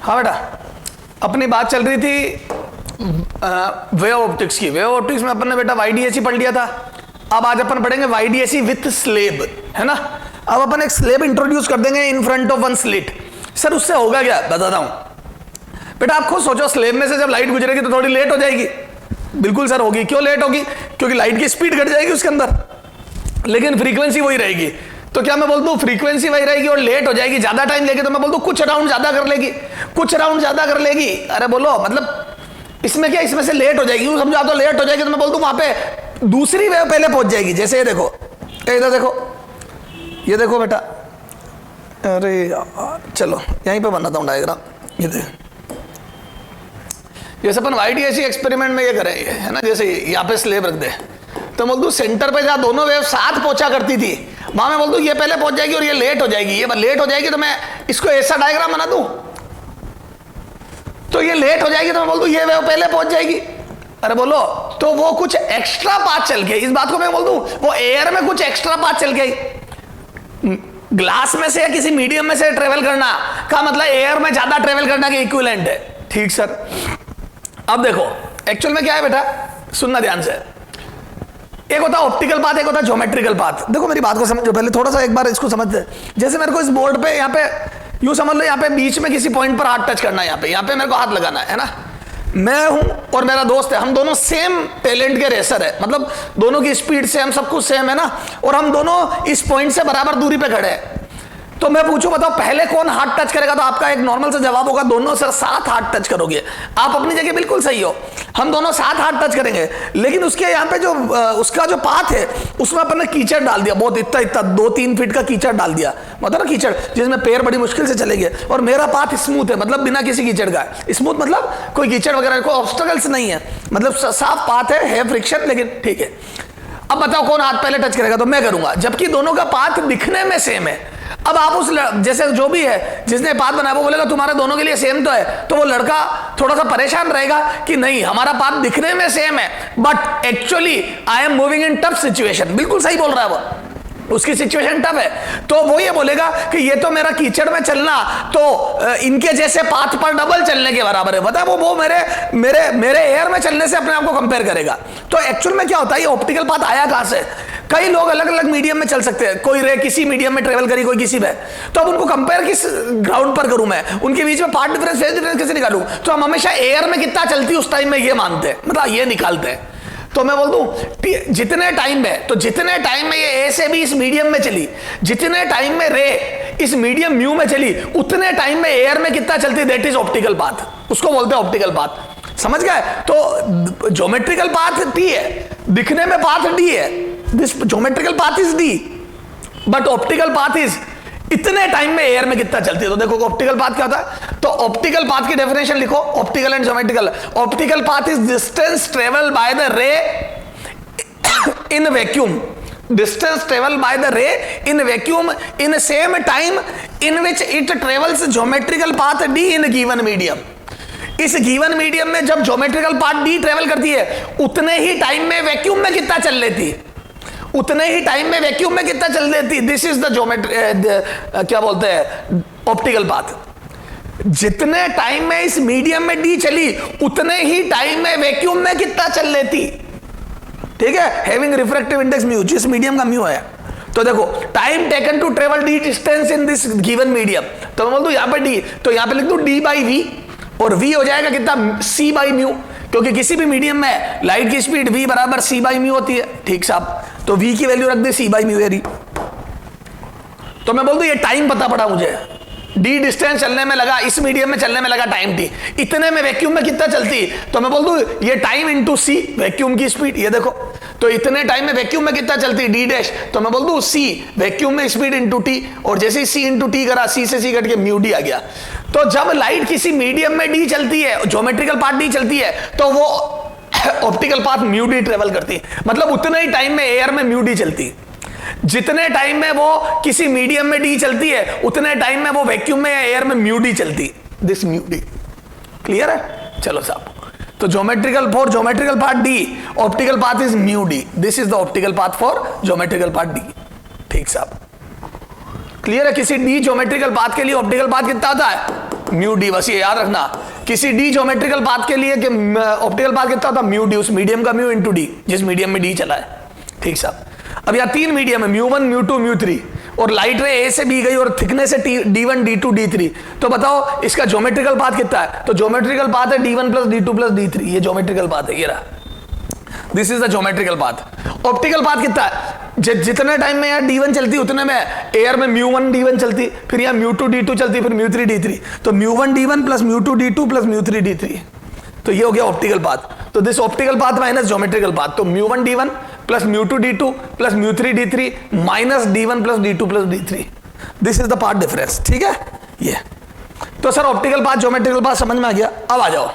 हाँ बेटा, अपनी बात चल रही थी वेव ऑप्टिक्स की। वेव ऑप्टिक्स में अपन ने बेटा वाईडीएसी पढ़ लिया था। अब आज अपन पढ़ेंगे वाईडीएसी विथ स्लेब, है ना। अब अपन एक स्लेब इंट्रोड्यूस कर देंगे इन front of one slit. Sir उससे होगा क्या, बताता हूं बेटा। आप खुद सोचो, स्लेब में से जब लाइट गुजरेगी तो थोड़ी लेट हो जाएगी। बिल्कुल सर होगी। क्यों लेट होगी? क्योंकि लाइट की स्पीड घट जाएगी उसके अंदर, लेकिन फ्रीक्वेंसी वही रहेगी। तो क्या मैं बोलता हूं फ्रीक्वेंसी वही रहेगी और लेट हो जाएगी, ज्यादा टाइम लेगी। तो मैं बोलता हूं कुछ राउंड ज्यादा कर लेगी, कुछ राउंड ज्यादा कर लेगी। अरे बोलो, मतलब इसमें क्या, इसमें से लेट हो जाएगी। यूं समझो तो लेट हो जाएगी, तो मैं बोलता हूं वहां पे दूसरी वेव पहले पहुंच जाएगी। जैसे ये देखो, इधर देखो, ये देखो बेटा। अरे चलो यहीं पे बनाता हूं डायग्राम। ये देखो, जैसे अपन वाईडीएसी एक्सपेरिमेंट में ये करें, है ना। जैसे यहाँ पे स्लेब रख दे, तो बोल दूं सेंटर पे जहां दोनों वेव साथ पहुंचा करती थी, वहां मैं बोल दूं ये पहले पहुंच जाएगी और ये लेट हो जाएगी। ये लेट हो जाएगी तो मैं इसको ऐसा डायग्राम बना दूं, तो ये लेट हो जाएगी तो मैं बोल दूं ये वेव पहले पहुंच जाएगी। अरे बोलो, तो वो कुछ एक्स्ट्रा पाथ चल गई। इस बात को मैं बोल दूं वो एयर में कुछ एक्स्ट्रा पाथ चल गई। ग्लास में से या किसी मीडियम में से ट्रेवल करना का मतलब एयर में ज्यादा ट्रेवल करना के इक्विवेलेंट है। ठीक सर। अब देखो एक्चुअल में क्या है बेटा, सुनना ध्यान से। एक होता है ऑप्टिकल पाथ, एक होता है ज्योमेट्रिकल पाथ। देखो मेरी बात को समझो पहले, थोड़ा सा एक बार इसको समझते। जैसे मेरे को इस बोर्ड पे यहाँ पे यूं समझ लो, यहाँ पे बीच में किसी पॉइंट पर हाथ टच करना है। यहाँ पे मेरे को हाथ लगाना है ना। मैं हूं और मेरा दोस्त है, हम दोनों सेम टैलेंट के रेसर है, मतलब दोनों की स्पीड सेम, सब कुछ सेम है ना। और हम दोनों इस पॉइंट से बराबर दूरी पे खड़े हैं। तो मैं पूछूं बताओ पहले कौन हाथ टच करेगा, तो आपका एक नॉर्मल सा जवाब होगा दोनों सर साथ हाथ टच करोगे। आप अपनी जगह बिल्कुल सही हो, हम दोनों साथ हाथ टच करेंगे। लेकिन उसके यहाँ पे जो उसका जो पाथ है उसमें अपन ने कीचड़ डाल दिया, बहुत इतना इतना 2-3 फीट का कीचड़ डाल दिया, मतलब ना कीचड़ जिसमें पैर बड़ी मुश्किल से चलेंगे। और मेरा पाथ स्मूथ है, मतलब बिना किसी कीचड़ का। स्मूथ मतलब कोई कीचड़ वगैरह, कोई ऑब्स्टेकल्स नहीं है, मतलब साफ पाथ है फ्रिक्शन, लेकिन ठीक है। अब बताओ कौन हाथ पहले टच करेगा, तो मैं करूंगा, जबकि दोनों का पाथ दिखने में सेम है। अब आप उस जैसे जो भी है जिसने पाथ बनाया वो बोलेगा तुम्हारे दोनों के लिए सेम तो है, तो वो लड़का थोड़ा सा परेशान रहेगा कि नहीं हमारा पाथ दिखने में सेम है, but actually I am moving in tough situation. बिल्कुल सही बोल रहा है वो, उसकी सिचुएशन टफ है। तो वो ये बोलेगा कि ये तो मेरा कीचड़ में चलना तो इनके जैसे पाथ पर डबल चलने के बराबर है। बता वो मेरे एयर में चलने से अपने आप को कंपेयर करेगा। तो एक्चुअल में क्या होता है, ये ऑप्टिकल पाथ आया कहां से? कई लोग अलग अलग मीडियम में चल सकते हैं, कोई रे किसी मीडियम में ट्रेवल करी, कोई किसी में। तो अब उनको कंपेयर किस ग्राउंड पर करूं मैं, उनके बीच में पार्ट डिफरेंस, फेज डिफरेंस कैसे निकालूं? तो हम हमेशा एयर में कितना चलती है उस टाइम में ये मानते हैं, मतलब ये निकालते हैं। तो मैं बोल दूं जितने टाइम में, तो जितने टाइम में ये ए से बी इस मीडियम में चली, जितने टाइम में रे इस मीडियम म्यू में चली, उतने टाइम में एयर में कितना चलती, दैट इज ऑप्टिकल पाथ। उसको बोलते हैं ऑप्टिकल पाथ। समझ गए? तो ज्योमेट्रिकल पाथ टी है, दिखने में पाथ डी है, this geometrical path is D, but optical path is इतने टाइम में एयर में कितना चलती है। तो देखो ऑप्टिकल पाथ क्या होता है, तो ऑप्टिकल पाथ की डेफिनेशन लिखो, optical and geometrical. Optical path is distance travel by the रे in vacuum, distance traveled by the ray in vacuum in same time in which it travels geometrical path d in given medium। इस given medium में जब geometrical path D travel करती है, उतने ही time में vacuum में कितना चल लेती, उतने ही टाइम में वैक्यूम में कितना चल लेती। दिस इज द ज्योमेट्री, क्या बोलते हैं, ऑप्टिकल पाथ। जितने टाइम में इस मीडियम में डी चली, उतने ही टाइम में वैक्यूम में कितना चल लेती। ठीक है, हैविंग रिफ्रैक्टिव इंडेक्स म्यू, जिस मीडियम का म्यू है। तो देखो time taken to travel the distance in this given medium, तो मैं बोल दूं यहां पे डी, तो यहां पे लिख दूं डी बाई वी, और v हो जाएगा कितना, c बाई म्यू, क्योंकि किसी भी मीडियम में लाइट की स्पीड v बराबर c बाई म्यू होती है। ठीक साहब, तो v की वैल्यू रख दे c बाई म्यू है। तो मैं बोल दूं ये टाइम पता पड़ा मुझे, d डिस्टेंस चलने में लगा, इस मीडियम में चलने में लगा टाइम t, इतने में वैक्यूम में कितना चलती, तो मैं बोल दूं ये टाइम इंटू c, वैक्यूम की स्पीड। ये देखो, तो इतने टाइम में वैक्यूम में कितना चलती d डैश, तो मैं बोल दूं c वैक्यूम में स्पीड इंटू t, और जैसे ही c इंटू t करा, c से c कट के म्यू d आ गया। तो जब लाइट किसी मीडियम में डी चलती है, ज्योमेट्रिकल पाथ डी चलती है, तो वो optical path mu D travel करती है, मतलब उतने ही टाइम में एयर में म्यू डी चलती है। जितने टाइम में वो किसी मीडियम में डी चलती है, उतने टाइम में वो वैक्यूम में या एयर में म्यू डी चलती, दिस म्यू डी। क्लियर है? चलो साहब, तो geometrical for geometrical path D, optical path is mu D, this is the optical path for geometrical path D. ठीक साहब, क्लियर है? किसी डी ज्योमेट्रिकल पाथ के लिए ऑप्टिकल पाथ कितना होता है, म्यू डी, बस ये याद रखना किसी डी ज्योमेट्रिकल पाथ के लिए कि ऑप्टिकल पाथ कितना होता है म्यू डी, उस मीडियम का म्यू इंटू डी जिस मीडियम में डी चला है। ठीक साहब, अब यहाँ 3 मीडियम है, म्यू 1 म्यू 2 म्यू 3, और लाइट रे ए से बी गई और थिकनेस है D1 D2 D3। तो बताओ इसका ज्योमेट्रिकल पाथ कितना है? तो ज्योमेट्रिकल पाथ है D1 plus D2 plus D3, ये ज्योमेट्रिकल पाथ है, ये रहा, this is the geometrical path. Optical path कितना है? जितने टाइम में यहाँ D1 चलती उतने में एयर में म्यू 1 D1 चलती, फिर यहाँ म्यू 2 D2 चलती, फिर म्यू 3 D3, तो mu 1 D1 plus mu 2 D2 plus mu 3 D3, तो ये हो गया ऑप्टिकल पाथ। तो this optical path minus geometrical path, तो mu 1 D1 plus mu 2 D2 plus mu 3 D3 minus D1 plus D2 plus D3, this is the path difference. ठीक है, ये तो sir optical path geometrical path समझ में आ गया। अब आ जाओ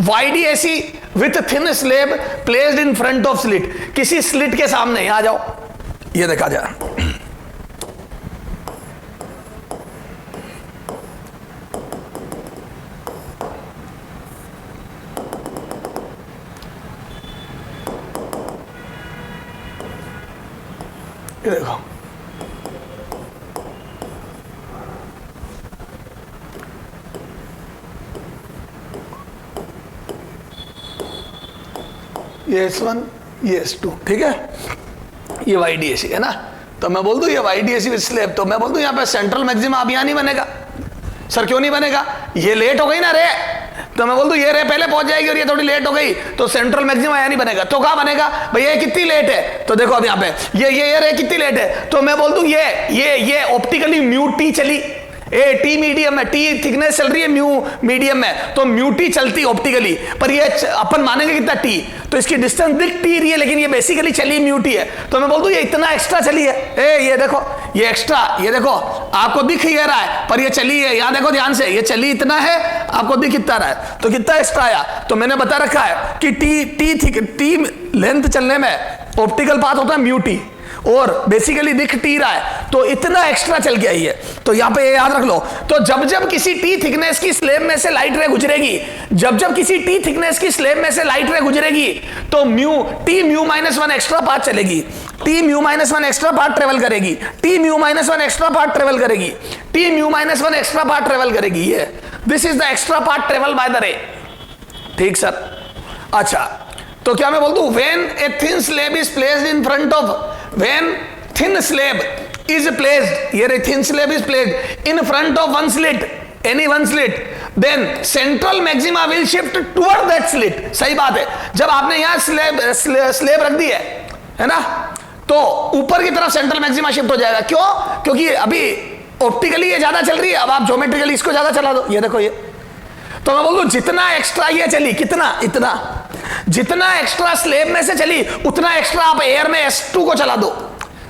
YDAC with thin slab placed in front of slit, किसी स्लिट के सामने, आ जाओ ये देखा जाए, ये देखो ये S1 ये S2, ठीक है, ये YDAC है ना। तो मैं बोल दूं ये YDAC विद स्लेब, तो मैं बोल दूं यहाँ पे सेंट्रल मैक्सिमा अब यहाँ नहीं बनेगा। सर क्यों नहीं बनेगा? ये लेट हो गई ना रे, तो मैं बोल दूं ये रे पहले पहुंच जाएगी और ये थोड़ी लेट हो गई, तो सेंट्रल मैक्सिमा यहाँ नहीं बनेगा। तो कहाँ बनेगा भैया? ये कितनी लेट है? तो देखो अब यहाँ पे ये रे कितनी लेट है, तो मैं बोल दूं ये ऑप्टिकली म्यू टी चली, ए टी मीडियम है, टी थिकनेस चल रही है म्यू मीडियम में, तो म्यू टी चलती ऑप्टिकली, पर ये अपन मानेंगे कितना टी, तो इसकी डिस्टेंस दिख टी रही है लेकिन ये बेसिकली चली म्यू टी है, तो मैं बोल दूं ये इतना एक्स्ट्रा चली है। ए ये देखो ये एक्स्ट्रा, ये देखो आपको दिख ही रहा है पर ये चली है, यहां देखो ध्यान से, ये चली इतना है, आपको दिख इतना रहा है, तो कितना एक्स्ट्रा आया? तो मैंने बता रखा है कि टी लेंथ चलने में ऑप्टिकल पाथ होता है म्यू टी, और बेसिकली दिख टी रहा है, तो इतना एक्स्ट्रा चल के आई है। तो यहां पे याद रख लो, तो जब जब किसी टी थिकनेस की स्लेब में से लाइट रे गुजरेगी, जब जब किसी टी थिकनेस की स्लेब में से लाइट रे गुजरेगी, तो म्यू माइनस 1 एक्स्ट्रा पाथ चलेगी, T mu minus 1 extra path travel करेगी, T mu minus 1 extra path travel करेगी, T mu minus 1 extra path travel करेगी। ये this is the extra path travel by the ray. ठीक sir, अच्छा तो क्या मैं बोल दूं when a thin slab is placed in front of, when thin slab is placed, here a thin slab is placed in front of one slit, any one slit, then central maxima will shift toward that slit। सही बात है, जब आपने यहाँ slab रख दी है ना, तो ऊपर की तरफ सेंट्रल मैक्सिमा शिफ्ट हो जाएगा। क्यों? क्योंकि अभी ऑप्टिकली ये ज्यादा चल रही है, अब आप ज्योमेट्रिकली इसको ज्यादा चला दो, ये देखो ये, तो मैं बोल दूं जितना एक्स्ट्रा ये चली, कितना, इतना, जितना एक्स्ट्रा स्लेब में से चली उतना एक्स्ट्रा आप एयर में S2 को चला दो,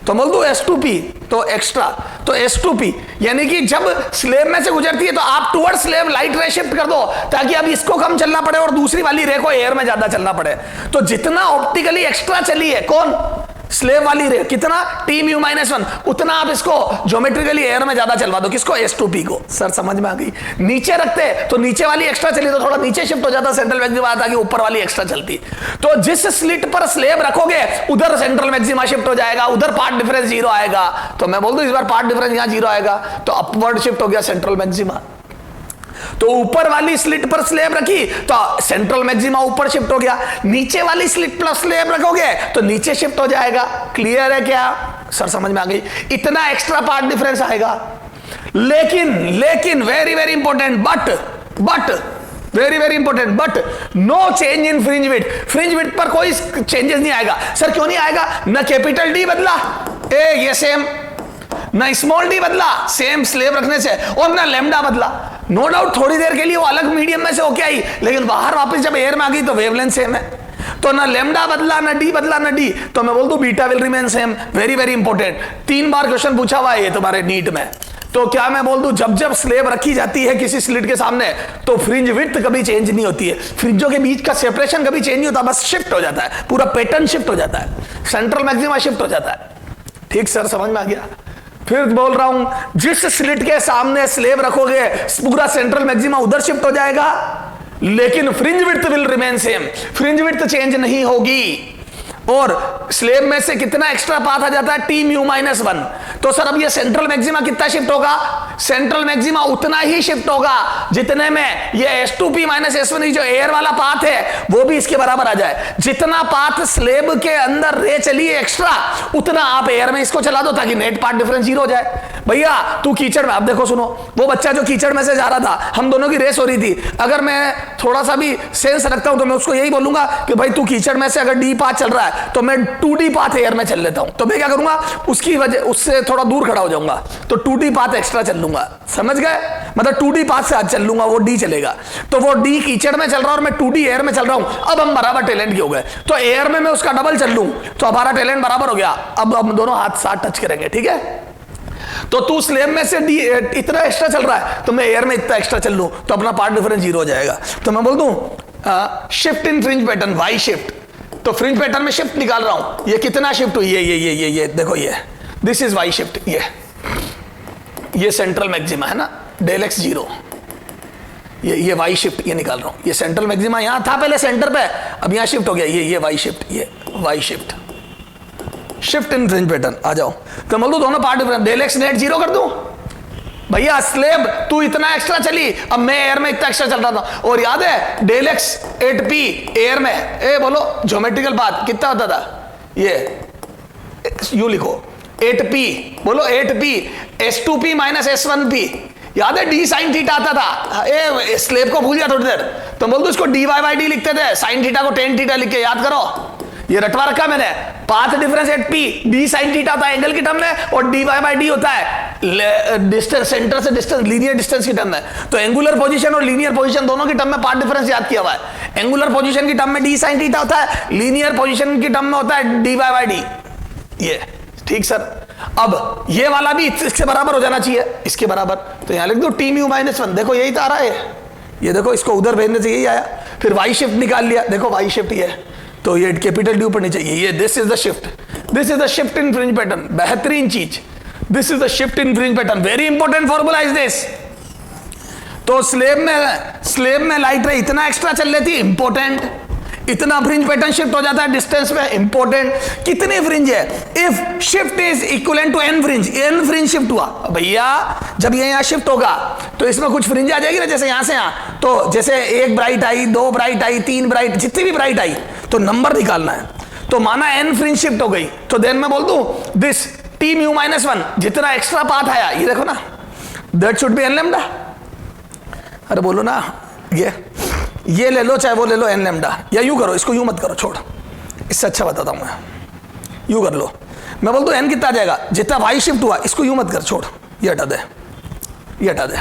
तो बोल दो S2P, तो एक्स्ट्रा, तो S2P, यानी कि जब स्लेब में से गुजरती है तो आप टुवर्ड स्लेब लाइट रे शिफ्ट कर दो, ताकि अब इसको कम चलना पड़े और दूसरी वाली रे को एयर में ज्यादा चलना पड़े। तो जितना ऑप्टिकली एक्स्ट्रा चली है, कौन? स्लेब वाली रे, कितना? टी म्यू माइनस 1, उतना आप इसको ज्योमेट्रिकली एयर में ज्यादा चलवा दो। किसको? S2P को। सर समझ में आ गई? नीचे रखते तो नीचे वाली एक्स्ट्रा चली तो थोड़ा नीचे शिफ्ट हो जाता सेंट्रल मैक्सिमा, ताकि ऊपर वाली एक्स्ट्रा चलती। तो जिस स्लिट पर स्लेब रखोगे उधर सेंट्रल मैक्सिमा शिफ्ट हो जाएगा, उधर पार्ट डिफरेंस 0 आएगा। तो मैं बोल दूं इस बार पार्ट डिफरेंस यहां 0 आएगा, तो अपवर्ड शिफ्ट हो गया सेंट्रल मैक्सिमा। तो ऊपर वाली स्लिट पर स्लेब रखी तो सेंट्रल मैक्सिमा ऊपर शिफ्ट हो गया, नीचे वाली स्लिट पर स्लेब रखोगे तो नीचे शिफ्ट हो जाएगा। क्लियर है क्या? सर समझ में आ गई? इतना एक्स्ट्रा पार्ट डिफरेंस आएगा। लेकिन very very important, but very very important, but no change in fringe width. Fringe width पर कोई चेंजेस नहीं आएगा। सर क्यों नहीं आएगा? न कैपिटल डी बदला, ये सेम, ना स्मॉल डी बदला सेम स्लेब रखने से, और ना लेमडा बदला। नो डाउट थोड़ी देर के लिए वो अलग मीडियम में से होके आई, लेकिन बाहर वापस जब एयर में आ गई तो वेवलेंथ सेम है। तो ना लेमडा बदला, ना डी बदला, ना डी, तो मैं बोल दूं beta will remain same. Very very important, 3 bar question पूछा हुआ है ये तुम्हारे नीट में। तो क्या मैं बोल दूं जब जब स्लेब रखी जाती है किसी स्लिट के सामने तो फ्रिंज विड्थ कभी चेंज नहीं होती है, फ्रिंजों के बीच का सेपरेशन कभी चेंज नहीं होता, बस शिफ्ट हो जाता है, पूरा पैटर्न शिफ्ट हो जाता है, सेंट्रल मैक्सिमा शिफ्ट हो जाता है। ठीक सर समझ में आ गया? फिर बोल रहा हूं जिस स्लिट के सामने स्लेब रखोगे पूरा सेंट्रल मैक्सिमा उधर शिफ्ट हो जाएगा, लेकिन fringe width will remain same, fringe width change नहीं होगी। और स्लेब में से कितना एक्स्ट्रा पाथ आ जाता है, टी म्यू माइनस 1। तो सर अब ये सेंट्रल मैक्सिमा कितना शिफ्ट होगा, सेंट्रल मैक्सिमा उतना ही शिफ्ट होगा जितने में ये S2P माइनस S1 जो एयर वाला पाथ है वो भी इसके बराबर आ जाए। जितना पाथ स्लेब के अंदर रे चली है एक्स्ट्रा, उतना आप एयर में इसको चला दो ताकि नेट पाथ डिफरेंस 0 हो जाए। भैया तू कीचड़ में, अब देखो सुनो, वो बच्चा जो कीचड़ में से जा रहा था, हम दोनों की रेस हो रही थी, अगर मैं थोड़ा सा भी सेंस रखता हूं तो मैं उसको यही बोलूंगा कि भाई तू कीचड़ में से अगर डी पाथ चल रहा है तो मैं 2D पाथ एयर में चल लेता हूं। तो मैं क्या करूंगा, उसकी वजह उससे थोड़ा दूर खड़ा हो जाऊंगा, तो 2D पाथ एक्स्ट्रा चल लूंगा, समझ गए, मतलब 2D पाथ से आज चल लूंगा, वो डी चलेगा। तो वो डी कीचड़ में चल रहा है और मैं 2D एयर में चल रहा हूं। अब हम बराबर टैलेंट के हो गए, तो एयर में मैं उसका डबल चल लूं तो हमारा टैलेंट बराबर हो गया। अब हम दोनों हाथ साथ टच करेंगे, ठीक है। तो तू स्लेब में से डी इतना एक्स्ट्रा चल रहा है तो मैं एयर में इतना एक्स्ट्रा चल लूं तो अपना पार्ट डिफरेंस 0 हो जाएगा। तो मैं बोल दूं shift in fringe pattern, Y shift. तो फ्रिंज पैटर्न में शिफ्ट निकाल रहा हूं, ये कितना शिफ्ट हुई, ये देखो, ये दिस इज वाई शिफ्ट, ये सेंट्रल मैक्सिमा है ना, डेल एक्स 0, ये वाई शिफ्ट, ये निकाल रहा हूं। ये सेंट्रल मैक्सिमा यहां था पहले सेंटर पे, अब यहां शिफ्ट हो गया, ये वाई शिफ्ट, ये Y shift, shift in fringe pattern. आ जाओ, तो बोल दो दोनों part difference, del x net 0 कर दूं। भैया स्लेब तू इतना एक्स्ट्रा चली, अब मैं एयर में इतना एक्स्ट्रा चल रहा था, और याद है डेल एक्स 8P एयर में, ए बोलो ज्योमेट्रिकल पाथ कितना होता था, ये यू लिखो 8P, बोलो 8P S2P माइनस S1P, याद है डी साइन थीटा आता था, ए स्लेब को भूल जा थोड़ी देर, तो बोल दो इसको dy/d लिखते थे, साइन थीटा को tan थीटा लिख के याद करो, ये रटवा रखा मैंने। Path difference 8P D sine theta होता है एंगल की टर्म में, और dy/d होता है डिस्टेंस, सेंटर से डिस्टेंस, लीनियर डिस्टेंस की टर्म में। तो एंगुलर पोजीशन और लीनियर पोजीशन दोनों की टर्म में पाथ डिफरेंस याद किया हुआ है। एंगुलर पोजीशन की टर्म में डी साइन थीटा होता है, लीनियर पोजीशन की टर्म में होता है dy/d, ये ठीक सर। अब ये वाला भी इसके बराबर हो जाना चाहिए, इसके बराबर, तो यहां लिख दो टी म्यू माइनस 1, देखो यही तो आ रहा है, ये देखो इसको उधर भेजने से यही आया। फिर वाई शिफ्ट निकाल लिया, देखो वाई शिफ्ट ये, तो ये कैपिटल डी ऊपर नीचे, ये this is the shift, this is the shift in fringe pattern, बेहतरीन चीज, this is the shift in fringe pattern, very important formula is this. तो स्लेब में लाइट रे इतना एक्स्ट्रा चल लेती है, इंपॉर्टेंट, इतना फ्रिंज पैटर्न शिफ्ट हो जाता है डिस्टेंस में, इंपॉर्टेंट, कितनी फ्रिंज है, if shift is equivalent to n fringe, n fringe shift हुआ भैया, जब ये यहां शिफ्ट होगा तो इसमें कुछ फ्रिंज आ जाएगी ना, जैसे यहां से यहां, तो जैसे एक ब्राइट आई, 2 ब्राइट आई, 3 ब्राइट, जितनी भी ब्राइट आई तो नंबर निकालना है। तो माना n फ्रिंज शिफ्ट हो गई, तो देन मैं बोल दूं दिस t म्यू माइनस 1 जितना एक्स्ट्रा पाथ आया, ये देखो ना, that should B n lambda, अरे बोलो ना, ये ले लो चाहे वो ले लो n लैम्डा, या यूं करो, इसको यूं मत करो, छोड़, इससे अच्छा बताता हूं मैं, यूं कर लो, मैं बोल दूं n कितना आ जाएगा, जितना वाई शिफ्ट हुआ, इसको यूं मत कर, छोड़, ये हटा दे, ये हटा दे,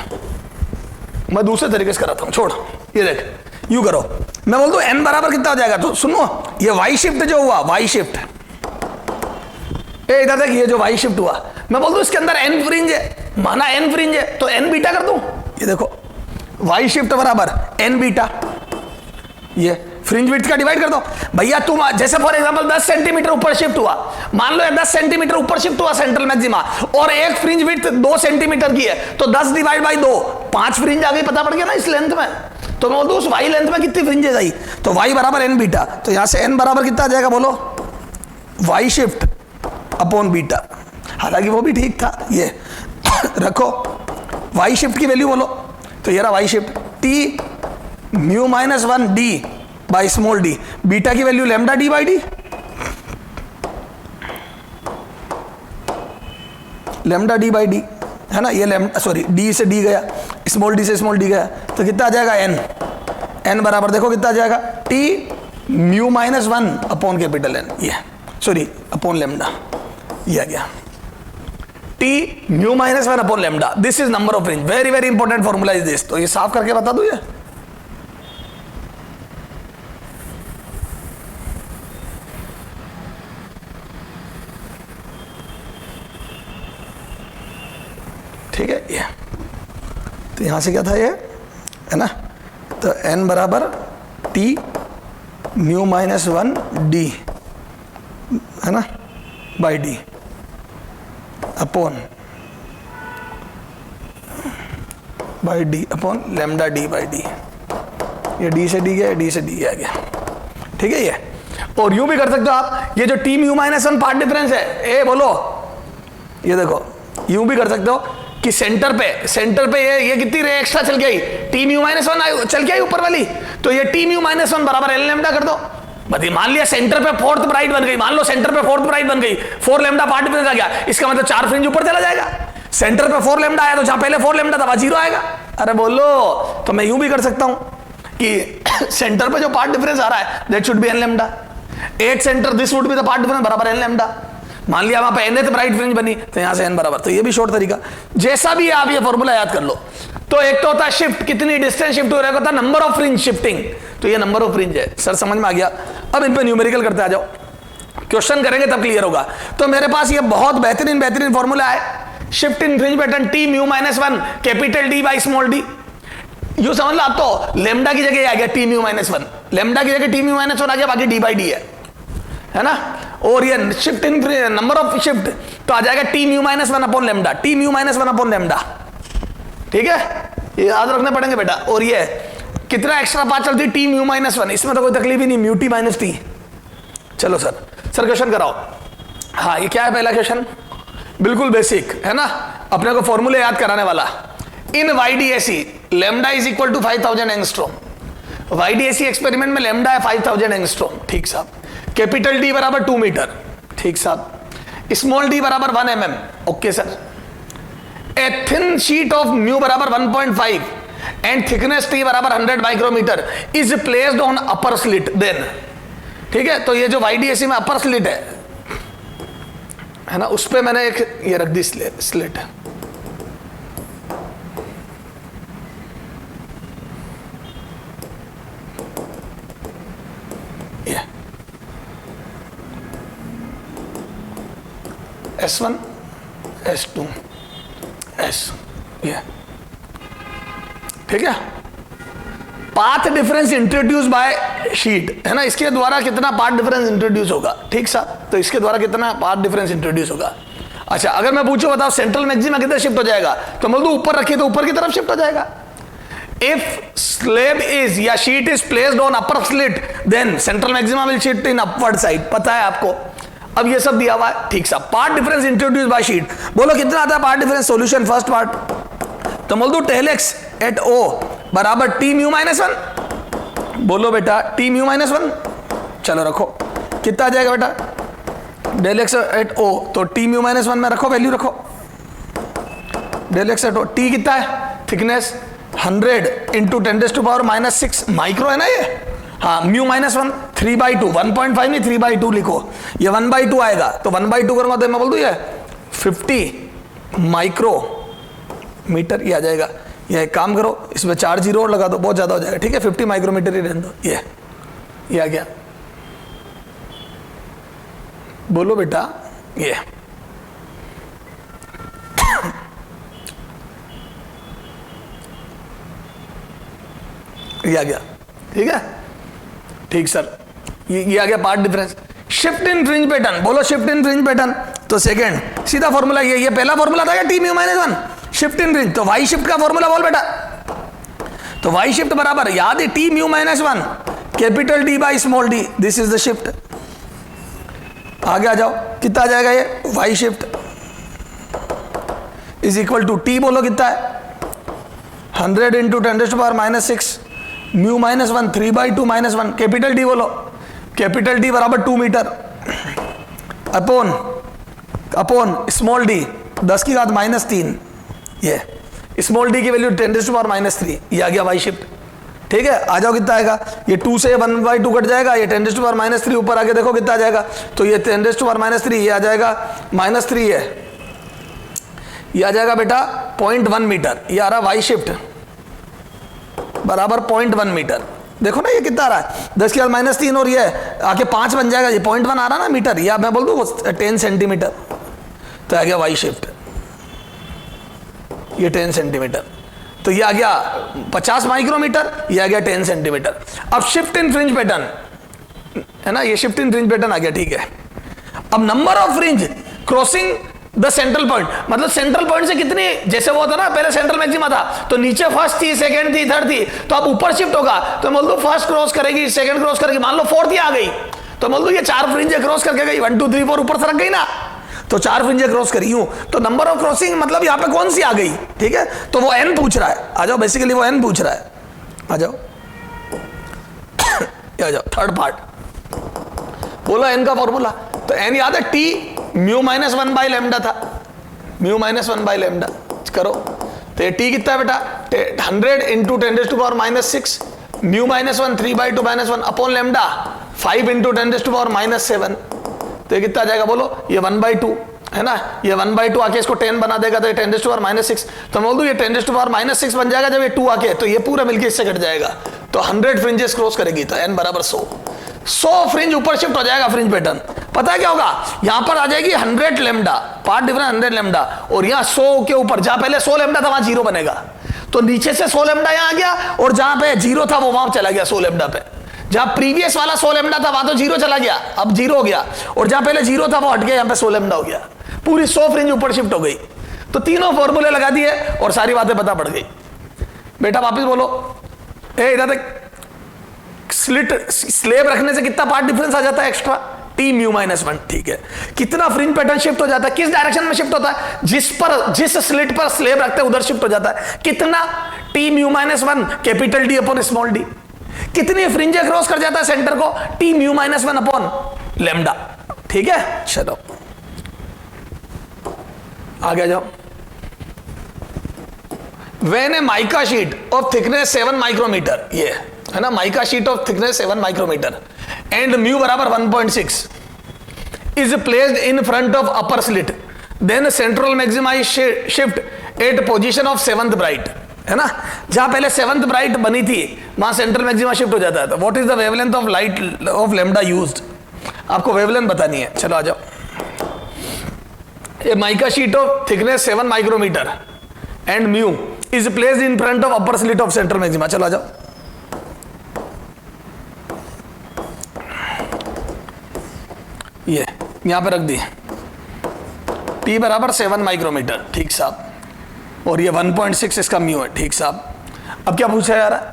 मैं दूसरे तरीके से कराता हूं, छोड़, ये देख, यूं करो, मैं बोल दूं n बराबर कितना हो जाएगा, तो सुनो, ये वाई शिफ्ट जो हुआ, वाई शिफ्ट, इधर देख, ये जो वाई शिफ्ट हुआ, मैं बोल दूं इसके अंदर n फ्रिंज है, माना n फ्रिंज है तो n बीटा कर दूं, ये देखो वाई शिफ्ट बराबर n बीटा, ये फ्रिंज विड्थ का डिवाइड कर दो भैया। तुम जैसे फॉर एग्जांपल 10 सेंटीमीटर ऊपर शिफ्ट हुआ, मान लो 10 सेंटीमीटर ऊपर शिफ्ट हुआ सेंट्रल मैक्सिमा, और एक फ्रिंज विड्थ 2 सेंटीमीटर की है, तो 10 डिवाइड बाई 2, 5 फ्रिंज आ गई, पता पड़ गया ना इस लेंथ में। तो मैं बोलता हूँ उस वाई लेंथ में कितनी फ्रिंजेस आई, तो वाई बराबर n बीटा, तो यहां से n बराबर कितना आ जाएगा बोलो, वाई शिफ्ट अपॉन बीटा, हालांकि वो भी ठीक था, ये रखो वाई शिफ्ट की वैल्यू बोलो, तो ये रहा Y shift T mu minus 1 D by small D, beta की value lambda D by D, lambda D by D है ना, ये लैम्डा, सॉरी डी से डी गया, स्मॉल डी से स्मॉल डी गया, तो कितना आ जाएगा n, n बराबर देखो कितना आ जाएगा T mu minus 1 upon capital n, ये सॉरी अपॉन लैम्डा, ये आ गया T mu minus 1 upon lambda, this is number of fringe, very very important formula is this. तो ये साफ करके बता दूं, ये ठीक है, ये तो यहां से क्या था, ये है ना, तो n बराबर टी म्यू माइनस 1 डी है ना by D upon by D upon lambda D by D, ये डी से डी गया, डी से डी आ गया, ठीक है ये। और यूं भी कर सकते हो आप, ये जो T mu minus one part difference है, ए बोलो, ये देखो यूं भी कर सकते हो कि सेंटर पे ये कितनी रे एक्स्ट्रा चल गई, टी म्यू माइनस वन चल गई ऊपर वाली, तो ये टी म्यू माइनस वन बराबर एल लैम्डा कर दो। बता, मान लिया सेंटर पे फोर्थ ब्राइट बन गई, मान लो सेंटर पे फोर्थ ब्राइट बन गई, 4 लैम्डा पार्ट डिफरेंस आ गया, इसका मतलब 4 फ्रिंज ऊपर चला जाएगा। सेंटर पे 4 लैम्डा आया तो जहां पहले 4 लैम्डा था वहां 0 आएगा। अरे बोलो, तो मैं यूं भी कर सकता हूं कि सेंटर पे जो पार्ट डिफरेंस आ रहा है that should be N lambda, at centre this would be the path difference बराबर एन लैम्डा। मान लिया वहां पे एन ब्राइट फ्रिंज बनी तो यहां से एन बराबर, तो ये भी शॉर्ट तरीका, जैसा भी आप ये फॉर्मूला याद कर लो। तो एक तो होता है शिफ्ट, कितनी डिस्टेंस शिफ्ट हो रहा है, होता है नंबर ऑफ फ्रिंज शिफ्टिंग, तो ये नंबर ऑफ फ्रिंज है। सर समझ में आ गया। अब इन पे न्यूमेरिकल करते आ जाओ, क्वेश्चन करेंगे तब क्लियर होगा। तो मेरे पास ये बहुत बेहतरीन फॉर्मूला है, shift in fringe pattern T mu minus one capital D by small D. You समझ लो आप, तो लेमडा की जगह आ गया T mu minus one, lambda की जगह टी म्यू माइनस वन आ गया, बाकी डी बाई डी है ना। और ये shift in number of shift तो आ जाएगा T mu minus one upon lambda, T mu minus one upon lambda, ठीक है, ये याद रखने पड़ेंगे बेटा। और ये कितना एक्स्ट्रा पाथ चलती टी म्यू माइनस वन, इसमें तो कोई तकलीफ ही नहीं, म्यू टी माइनस टी। चलो सर क्वेश्चन कराओ। हाँ, ये क्या है पहला क्वेश्चन, बिल्कुल बेसिक है ना, अपने को फॉर्मूले याद कराने वाला। In YDAC lambda is equal to 5000 angstrom, YDAC experiment में लेमडा है 5000 एंगस्ट्रॉम, ठीक साहब। कैपिटल डी बराबर 2 मीटर, ठीक साहब। स्मॉल डी बराबर 1 mm, okay sir. A thin sheet of mu बराबर 1.5 एंड थिकनेस टी बराबर 100 micrometre is placed on upper slit then, ठीक है। तो ये जो YDAC में अपर स्लिट है ना, उस पे मैंने एक ये रख दी स्लिट, ये S1 S2 S, ये ठीक है। Path difference introduce by sheet है ना, इसके द्वारा कितना पाथ डिफरेंस इंट्रोड्यूस होगा, ठीक सा। तो इसके द्वारा कितना पाथ डिफरेंस इंट्रोड्यूस होगा। अच्छा, अगर मैं पूछूं बताओ सेंट्रल मैक्सिमा किधर शिफ्ट हो जाएगा, तो बोल दो ऊपर रखिए तो ऊपर की तरफ शिफ्ट हो जाएगा। इफ स्लैब इज या sheet is placed on upper slit then central maxima will shift in upward side, पता है आपको। अब ये सब दिया हुआ है, ठीक सा। Path difference introduce by sheet, बोलो कितना आता है path difference. Solution first part, तो बोल दो टेल एक्स एट ओ बराबर टी म्यू माइनस वन, बोलो बेटा टी म्यू माइनस वन, चलो रखो, कितना आ जाएगा बेटा डेल एक्स एट ओ, तो टी म्यू माइनस वन में रखो, वैल्यू रखो, del x at O, T कितना है थिकनेस 100 इंटू 10⁻⁻⁶ माइक्रो है ना ये, हाँ। म्यू माइनस वन 3/2, 1.5 नहीं 3/2 लिखो, ये 1/2 आएगा, तो 1/2 करूंगा तो मैं बोल दूं ये 50 माइक्रो मीटर ये आ जाएगा। ये एक काम करो, इसमें 4 जीरो और लगा दो, बहुत ज्यादा हो जाएगा, ठीक है। 50 माइक्रोमीटर ही रहने दो, ये आ गया, बोलो बेटा ये आ गया, ठीक है, ठीक सर। ये आ गया path difference. Shift in fringe pattern, बोलो शिफ्ट इन फ्रिंज पैटर्न, तो सेकंड सीधा फॉर्मूला ये पहला फॉर्मूला था क्या T mu minus one, shift in fringe, तो वाई शिफ्ट का फॉर्मूला बोल बेटा, तो वाई शिफ्ट बराबर याद है T mu minus one capital D by small D, this is the shift. आगे आ जाओ, कितना आ जाएगा ये Y shift is equal to T, बोलो कितना है 100 into 10⁻⁻⁶ mu minus one 3/2 minus one, capital D बोलो, कैपिटल डी बराबर 2 मीटर अपॉन स्मॉल डी 10 की घात -3, ये स्मॉल डी की वैल्यू 10⁻⁻3, ये आ गया वाई शिफ्ट, ठीक है। आ जाओ कितना आएगा, ये 2 से 1/2 कट जाएगा, ये 10⁻⁻3 ऊपर आके देखो कितना आ जाएगा, तो ये 10⁻⁻3 ये आ जाएगा -3 है, ये आ जाएगा बेटा 0.1 मीटर, ये आ रहा वाई शिफ्ट बराबर 0.1 मीटर। देखो ना ये कितना आ रहा है 10 की घात -3 और ये आके 5 बन जाएगा, ये 0.1 आ रहा ना मीटर, या मैं बोल दूं 10 सेंटीमीटर, तो आ गया वाई शिफ्ट ये 10 सेंटीमीटर, तो ये आ गया 50 माइक्रोमीटर, ये आ गया 10 सेंटीमीटर। अब शिफ्ट इन फ्रिंज पैटर्न है ना, ये शिफ्ट इन फ्रिंज पैटर्न आ गया, ठीक है। अब number of fringe crossing the central point, मतलब सेंट्रल पॉइंट से कितनी, जैसे वो था ना पहले सेंट्रल मैक्सिमा था, तो नीचे फर्स्ट थी, सेकंड थी, थर्ड थी, तो अब ऊपर शिफ्ट होगा, तो बोल दो फर्स्ट क्रॉस करेगी, सेकंड क्रॉस करेगी, मान लो फोर्थ ही आ गई, तो बोल दो ये 4 फ्रिंजें क्रॉस करके गई, 1 2 3 4 ऊपर सरक गई ना, तो 4 फ्रिंजें क्रॉस करी हूं, तो नंबर ऑफ क्रॉसिंग मतलब यहां पे कौन सी आ गई, ठीक है, तो वो n पूछ रहा है। आ जाओ, बेसिकली वो n पूछ रहा है, आ जाओ आ जाओ, थर्ड पार्ट बोलो n का फॉर्मूला। तो n याद है, t mu minus 1 by lambda था, म्यू माइनस 1 बाई लेमडा करो, तो ये t कितना है बेटा, 100 into 10⁻⁻6, mu minus 1 3/2 -1 upon lambda 5 into 10⁻⁻7, तो ये कितना आ जाएगा बोलो, ये 1/2 है ना, ये 1/2 आके इसको 10 बना देगा, तो ये 10⁻⁻6, तो मैं बोल दूं ये 10⁻⁻6 बन जाएगा जब ये 2 आके, तो ये पूरा मिलके इससे कट जाएगा, तो 100 फ्रिंजेस क्रॉस करेगी, तो n बराबर 100 फ्रिंज ऊपर शिफ्ट हो जाएगा फ्रिंज पैटर्न। पता है क्या होगा, यहां पर आ जाएगी 100 लेमडा, पार्ट डिफरेंस 100 लेमडा, और यहां 100 के ऊपर जहां पहले 100 लेमडा था वहां 0 बनेगा, तो नीचे से 100 लेमडा यहां आ गया, और जहां पे 0 था वो वहां चला गया 100 लेमडा पे, जहां प्रीवियस वाला 100 लेमडा था वहां तो 0 चला गया, अब 0 हो गया, और जहां पहले 0 था वो हट गया, यहां पे 100 लेमडा हो गया, पूरी 100 फ्रिंज ऊपर शिफ्ट हो गई। तो तीनों फॉर्मूले लगा दिए और सारी बातें पता पड़ गई। बेटा वापस बोलो, ए इधर तक, स्लिट स्लेब रखने से कितना पार्ट डिफरेंस आ जाता है एक्स्ट्रा, t म्यू माइनस 1, ठीक है। कितना फ्रिंज पैटर्न शिफ्ट हो जाता है, किस डायरेक्शन में शिफ्ट होता है, जिस स्लिट पर स्लेब रखते हैं उधर शिफ्ट हो जाता है, कितना, t mu minus 1 capital D upon small d, कितनी फ्रिंज क्रॉस कर जाता है सेंटर को, t mu minus 1 upon lambda, ठीक है। चलो आगे जाओ। When a mica sheet of thickness 7 micrometre, ये है ना, mica sheet of thickness 7 micrometre and mu बराबर 1.6 is placed in front of upper slit, then central maxima is shift at position of 7th bright, है ना, जहां पहले 7th bright बनी थी वहां सेंट्रल मैक्सिमा शिफ्ट हो जाता है। तो what is the wavelength of light of lambda used, आपको वेवलेंथ बतानी है। चलो आ जाओ, a mica sheet of thickness 7 micrometre and mu is placed in front of upper slit of central maxima. चलो आ जाओ, ये यहां पे रख दी, T बराबर 7 माइक्रोमीटर, ठीक साहब, और ये 1.6 इसका म्यू है, ठीक साहब। अब क्या पूछा जा रहा है,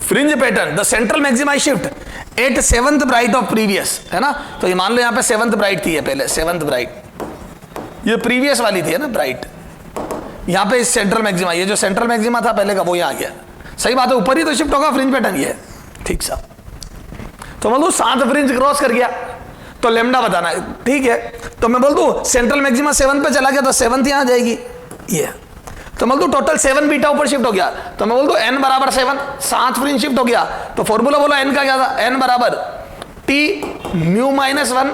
fringe pattern the central maxima shift at 7th bright of previous, है ना, तो ये मान लो यहां पे 7th ब्राइट थी, है पहले 7th ब्राइट, ये प्रीवियस वाली थी, है ना ब्राइट, यहां पे सेंट्रल मैक्सिमा, ये जो सेंट्रल मैक्सिमा था पहले का वो यहां आ गया, सही बात है, ऊपर ही तो शिफ्ट होगा फ्रिंज पैटर्न, ये ठीक साहब। तो मैं बोल दूं 7 फ्रिंज क्रॉस कर गया तो लेमडा बताना है, ठीक है, तो मैं बोल दूं सेंट्रल मैक्सिमा 7 पे चला गया तो 7th यहां आ जाएगी, ये, तो मैं बोल दूं टोटल 7 बीटा ऊपर शिफ्ट हो गया, तो मैं बोल दूं n बराबर 7, 7 फ्रिंज शिफ्ट हो गया, तो फॉर्मूला बोलो n का क्या था, n बराबर t mu minus 1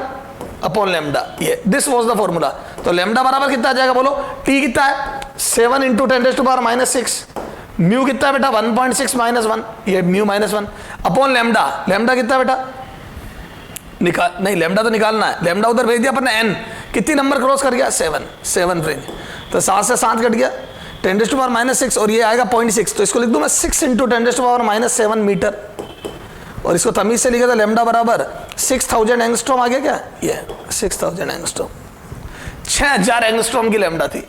upon lambda, ये दिस वाज द फॉर्मूला। तो लेमडा बराबर कितना आ जाएगा बोलो, t कितना है 7 इंटू 10⁻⁻6, म्यू कितना है बेटा 1.6 माइनस 1, ये mu minus 1 upon lambda, lambda कितना बेटा निकाल, नहीं लेमडा तो निकालना है, लेमडा उधर भेज दिया अपन ने, n कितनी नंबर क्रॉस कर गया 7 फ्रिंज, तो 7 से 7 कट गया 10⁻⁻6, और ये आएगा 0.6, तो इसको लिख दूं मैं 6 इंटू 10⁻⁻7 मीटर, और इसको तमीज से लिखा था लेमडा बराबर 6000 एंगस्ट्रॉम आ गया क्या, ये 6000 एंगस्ट्रॉम, 6000 एंगस्ट्रॉम की लेमडा थी,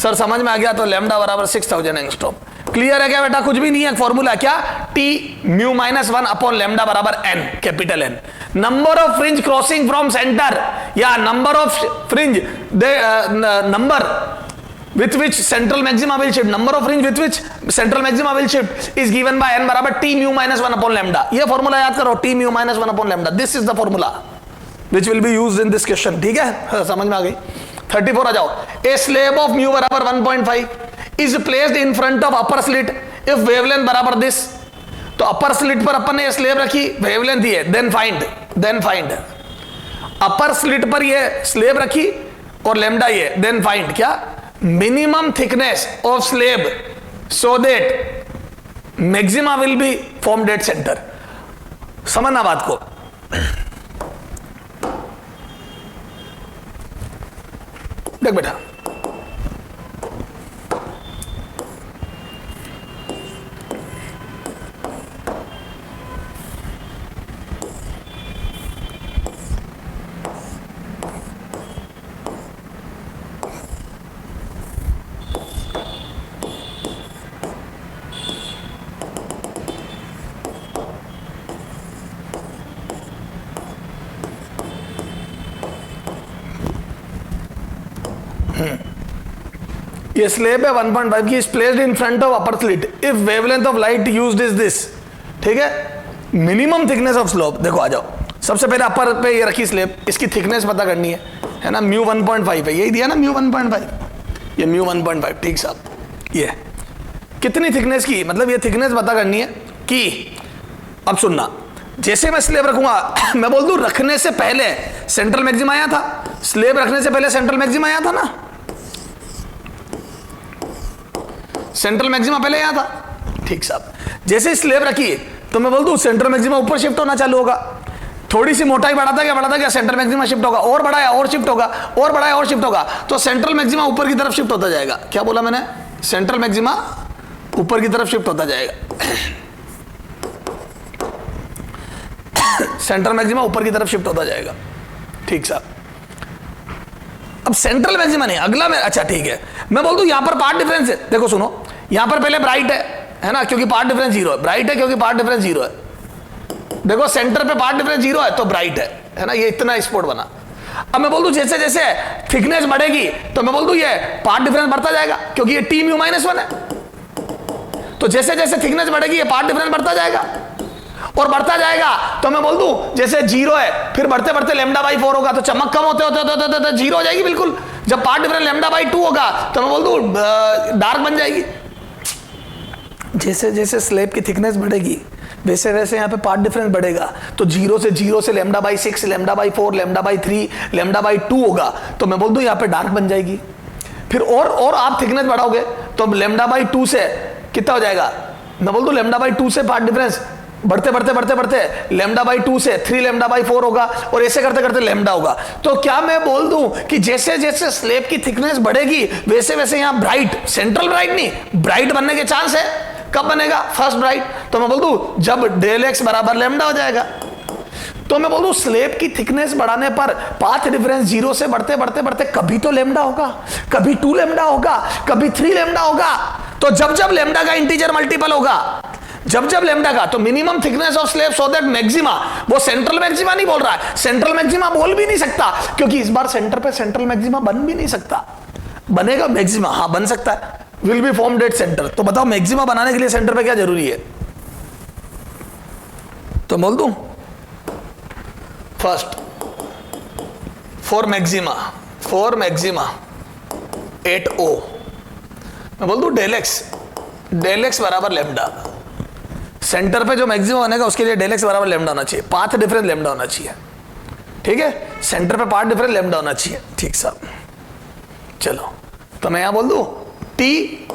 सर समझ में आ गया, तो लेमडा बराबर 6000 एंगस्ट्रॉम। क्लियर है क्या बेटा, कुछ भी नहीं है, फॉर्मूला क्या, T mu minus 1 upon lambda बराबर n, capital N, number of fringe crossing from centre, या number of fringe, number with which central maxima will shift, number of fringe with which central maxima will shift is given by n बराबर t mu minus 1 upon lambda। ये formula याद करो, t mu minus 1 upon lambda, this is the formula which will be used in this question, ठीक है, समझ में आ गई। 34 आ जाओ, a slab of mu बराबर 1.5 is placed in front of upper slit if wavelength बराबर this, तो अपर स्लिट पर अपन ने ये स्लेब रखी, वेवलेंथ ही है, देन फाइंड अपर स्लिट पर ये स्लेब रखी और लेमडा ये, देन फाइंड क्या, minimum thickness of slab so that maxima will be formed at centre. समझना बात को, देख बेटा ये स्लेब है 1.5 की, is placed in front of upper slit if wavelength of light used is this. ठीक है, मिनिमम थिकनेस ऑफ स्लोप, देखो आ जाओ, सबसे पहले अपर पे ये रखी स्लेब, इसकी थिकनेस पता करनी है ना, म्यू 1.5 है, यही दिया ना म्यू 1.5, ये म्यू 1.5, ठीक साहब। ये कितनी थिकनेस की, मतलब ये थिकनेस पता करनी है कि, अब सुनना, जैसे मैं स्लेब रखूंगा मैं बोल दूं रखने से पहले सेंट्रल मैक्सिमा आया था, स्लेब रखने से पहले सेंट्रल मैक्सिमा आया था ना, सेंट्रल मैक्सिमा पहले आया था, ठीक साहब। जैसे स्लेब रखी तो मैं बोल दूं सेंट्रल मैक्सिमा ऊपर शिफ्ट होना चालू होगा, थोड़ी सी मोटाई बढ़ाता गया सेंट्रल मैक्सिमा शिफ्ट होगा, और बढ़ाया और शिफ्ट होगा, और बढ़ाया और शिफ्ट होगा, तो सेंट्रल मैक्सिमा ऊपर की तरफ शिफ्ट होता जाएगा। क्या बोला मैंने, सेंट्रल मैक्सिमा ऊपर की तरफ शिफ्ट होता जाएगा सेंट्रल मैक्सिमा ऊपर की तरफ शिफ्ट होता जाएगा, ठीक साहब। अब सेंट्रल मैक्सिमा नहीं, अगला में, अच्छा ठीक है, मैं बोल दूं यहां पर पार्ट डिफरेंस है, देखो सुनो, यहां पर पहले ब्राइट है ना, क्योंकि पार्ट डिफरेंस 0 है, ब्राइट है क्योंकि पार्ट डिफरेंस 0 है, देखो सेंटर पे पार्ट डिफरेंस 0 है तो ब्राइट है ना, ये इतना स्पॉट बना। अब मैं बोल दूं जैसे जैसे थिकनेस बढ़ेगी तो मैं बोल दूं ये पार्ट डिफरेंस बढ़ता जाएगा, क्योंकि ये टी म्यू -1 है, तो जैसे जैसे थिकनेस बढ़ेगी ये पार्ट डिफरेंस बढ़ता जाएगा, और बढ़ता जाएगा तो मैं बोल दूं जैसे 0 है, फिर बढ़ते बढ़ते λ/4 होगा, तो चमक कम होते होते होते होते 0 हो जाएगी बिल्कुल। जब पार्ट डिफरेंस λ/2 होगा तो मैं बोल दूं डार्क बन जाएगी। जैसे जैसे स्लेब की थिकनेस बढ़ेगी वैसे वैसे यहाँ पे पार्ट डिफरेंस बढ़ेगा, तो 0 से λ/6, λ/4, λ/3, λ/2 होगा, तो मैं बोल दूं यहाँ पे डार्क बन जाएगी। फिर और आप थिकनेस बढ़ाओगे तो λ/2 से कितना हो जाएगा, मैं बोल दूं λ/2 से पार्ट डिफरेंस बढ़ते बढ़ते बढ़ते बढ़ते λ/2 से 3 λ/4 होगा, और ऐसे करते करते लैम्डा होगा। तो क्या मैं बोल दूं कि जैसे जैसे स्लेब की थिकनेस बढ़ेगी वैसे वैसे यहाँ ब्राइट, सेंट्रल ब्राइट नहीं, ब्राइट बनने के चांस है। कब बनेगा, फर्स्ट ब्राइट, तो मैं बोल दूं जब डेल एक्स बराबर लैम्डा हो जाएगा। तो मैं बोल दूं स्लेब की थिकनेस बढ़ाने पर पाथ डिफरेंस 0 से बढ़ते बढ़ते बढ़ते कभी तो लैम्डा होगा, कभी 2 लैम्डा होगा, कभी 3 लैम्डा होगा। तो जब जब लैम्डा का इंटीजर मल्टीपल होगा, जब जब लैम्डा का, तो minimum thickness of slab so that maxima, वो सेंट्रल मैक्सिमा नहीं बोल रहा है, सेंट्रल मैक्सिमा बोल भी नहीं सकता, क्योंकि इस बार सेंटर पे सेंट्रल मैक्सिमा बन भी नहीं सकता। बनेगा मैक्सिमा, हाँ बन सकता है, will be formed at centre. तो बताओ मैक्सिमा बनाने के लिए सेंटर पे क्या जरूरी है, तो बोल दूं फर्स्ट फॉर मैक्सिमा एट ओ, मैं बोल दूं डेल एक्स बराबर लैम्डा। सेंटर पे जो मैक्सिमम बनेगा उसके लिए डेल एक्स बराबर लैम्डा होना चाहिए, पाथ डिफरेंस लैम्डा होना चाहिए, ठीक है, सेंटर पे पाथ डिफरेंस लैम्डा होना चाहिए, ठीक साहब। चलो तो मैं यहां बोल दूं टी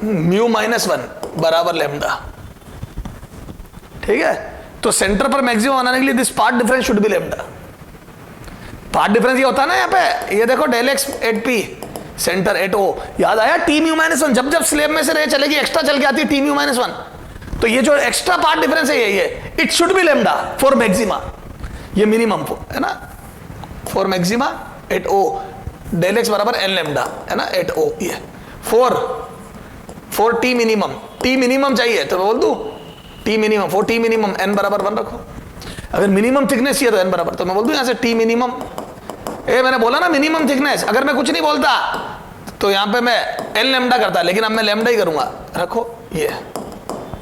म्यू -1 बराबर लैम्डा, ठीक है। तो सेंटर पर मैक्सिमम बनाने के लिए this part difference should be lambda. Part difference ये होता है ना यहाँ पे, ये देखो del x at P, centre at O, याद आया टी म्यू -1, जब जब स्लेब में से रे चलेगी एक्स्ट्रा चल के आती है टी म्यू -1, तो ये जो एक्स्ट्रा पार्ट डिफरेंस है ये it should be lambda for maxima, ये मिनिमम है ना, for maxima at O del X बराबर एन लैम्डा है ना, एट ओ, ये फॉर टी मिनिमम चाहिए तो बोल दूं T minimum, for T minimum N बराबर 1 रखो। अगर मिनिमम थिकनेस चाहिए तो एन बराबर, तो मैं बोल दूं यहां से टी मिनिमम, मैंने बोला ना मिनिमम थिकनेस, अगर मैं कुछ नहीं बोलता तो यहां पे मैं एन लैम्डा करता, लेकिन अब मैं लैम्डा ही करूंगा, रखो ये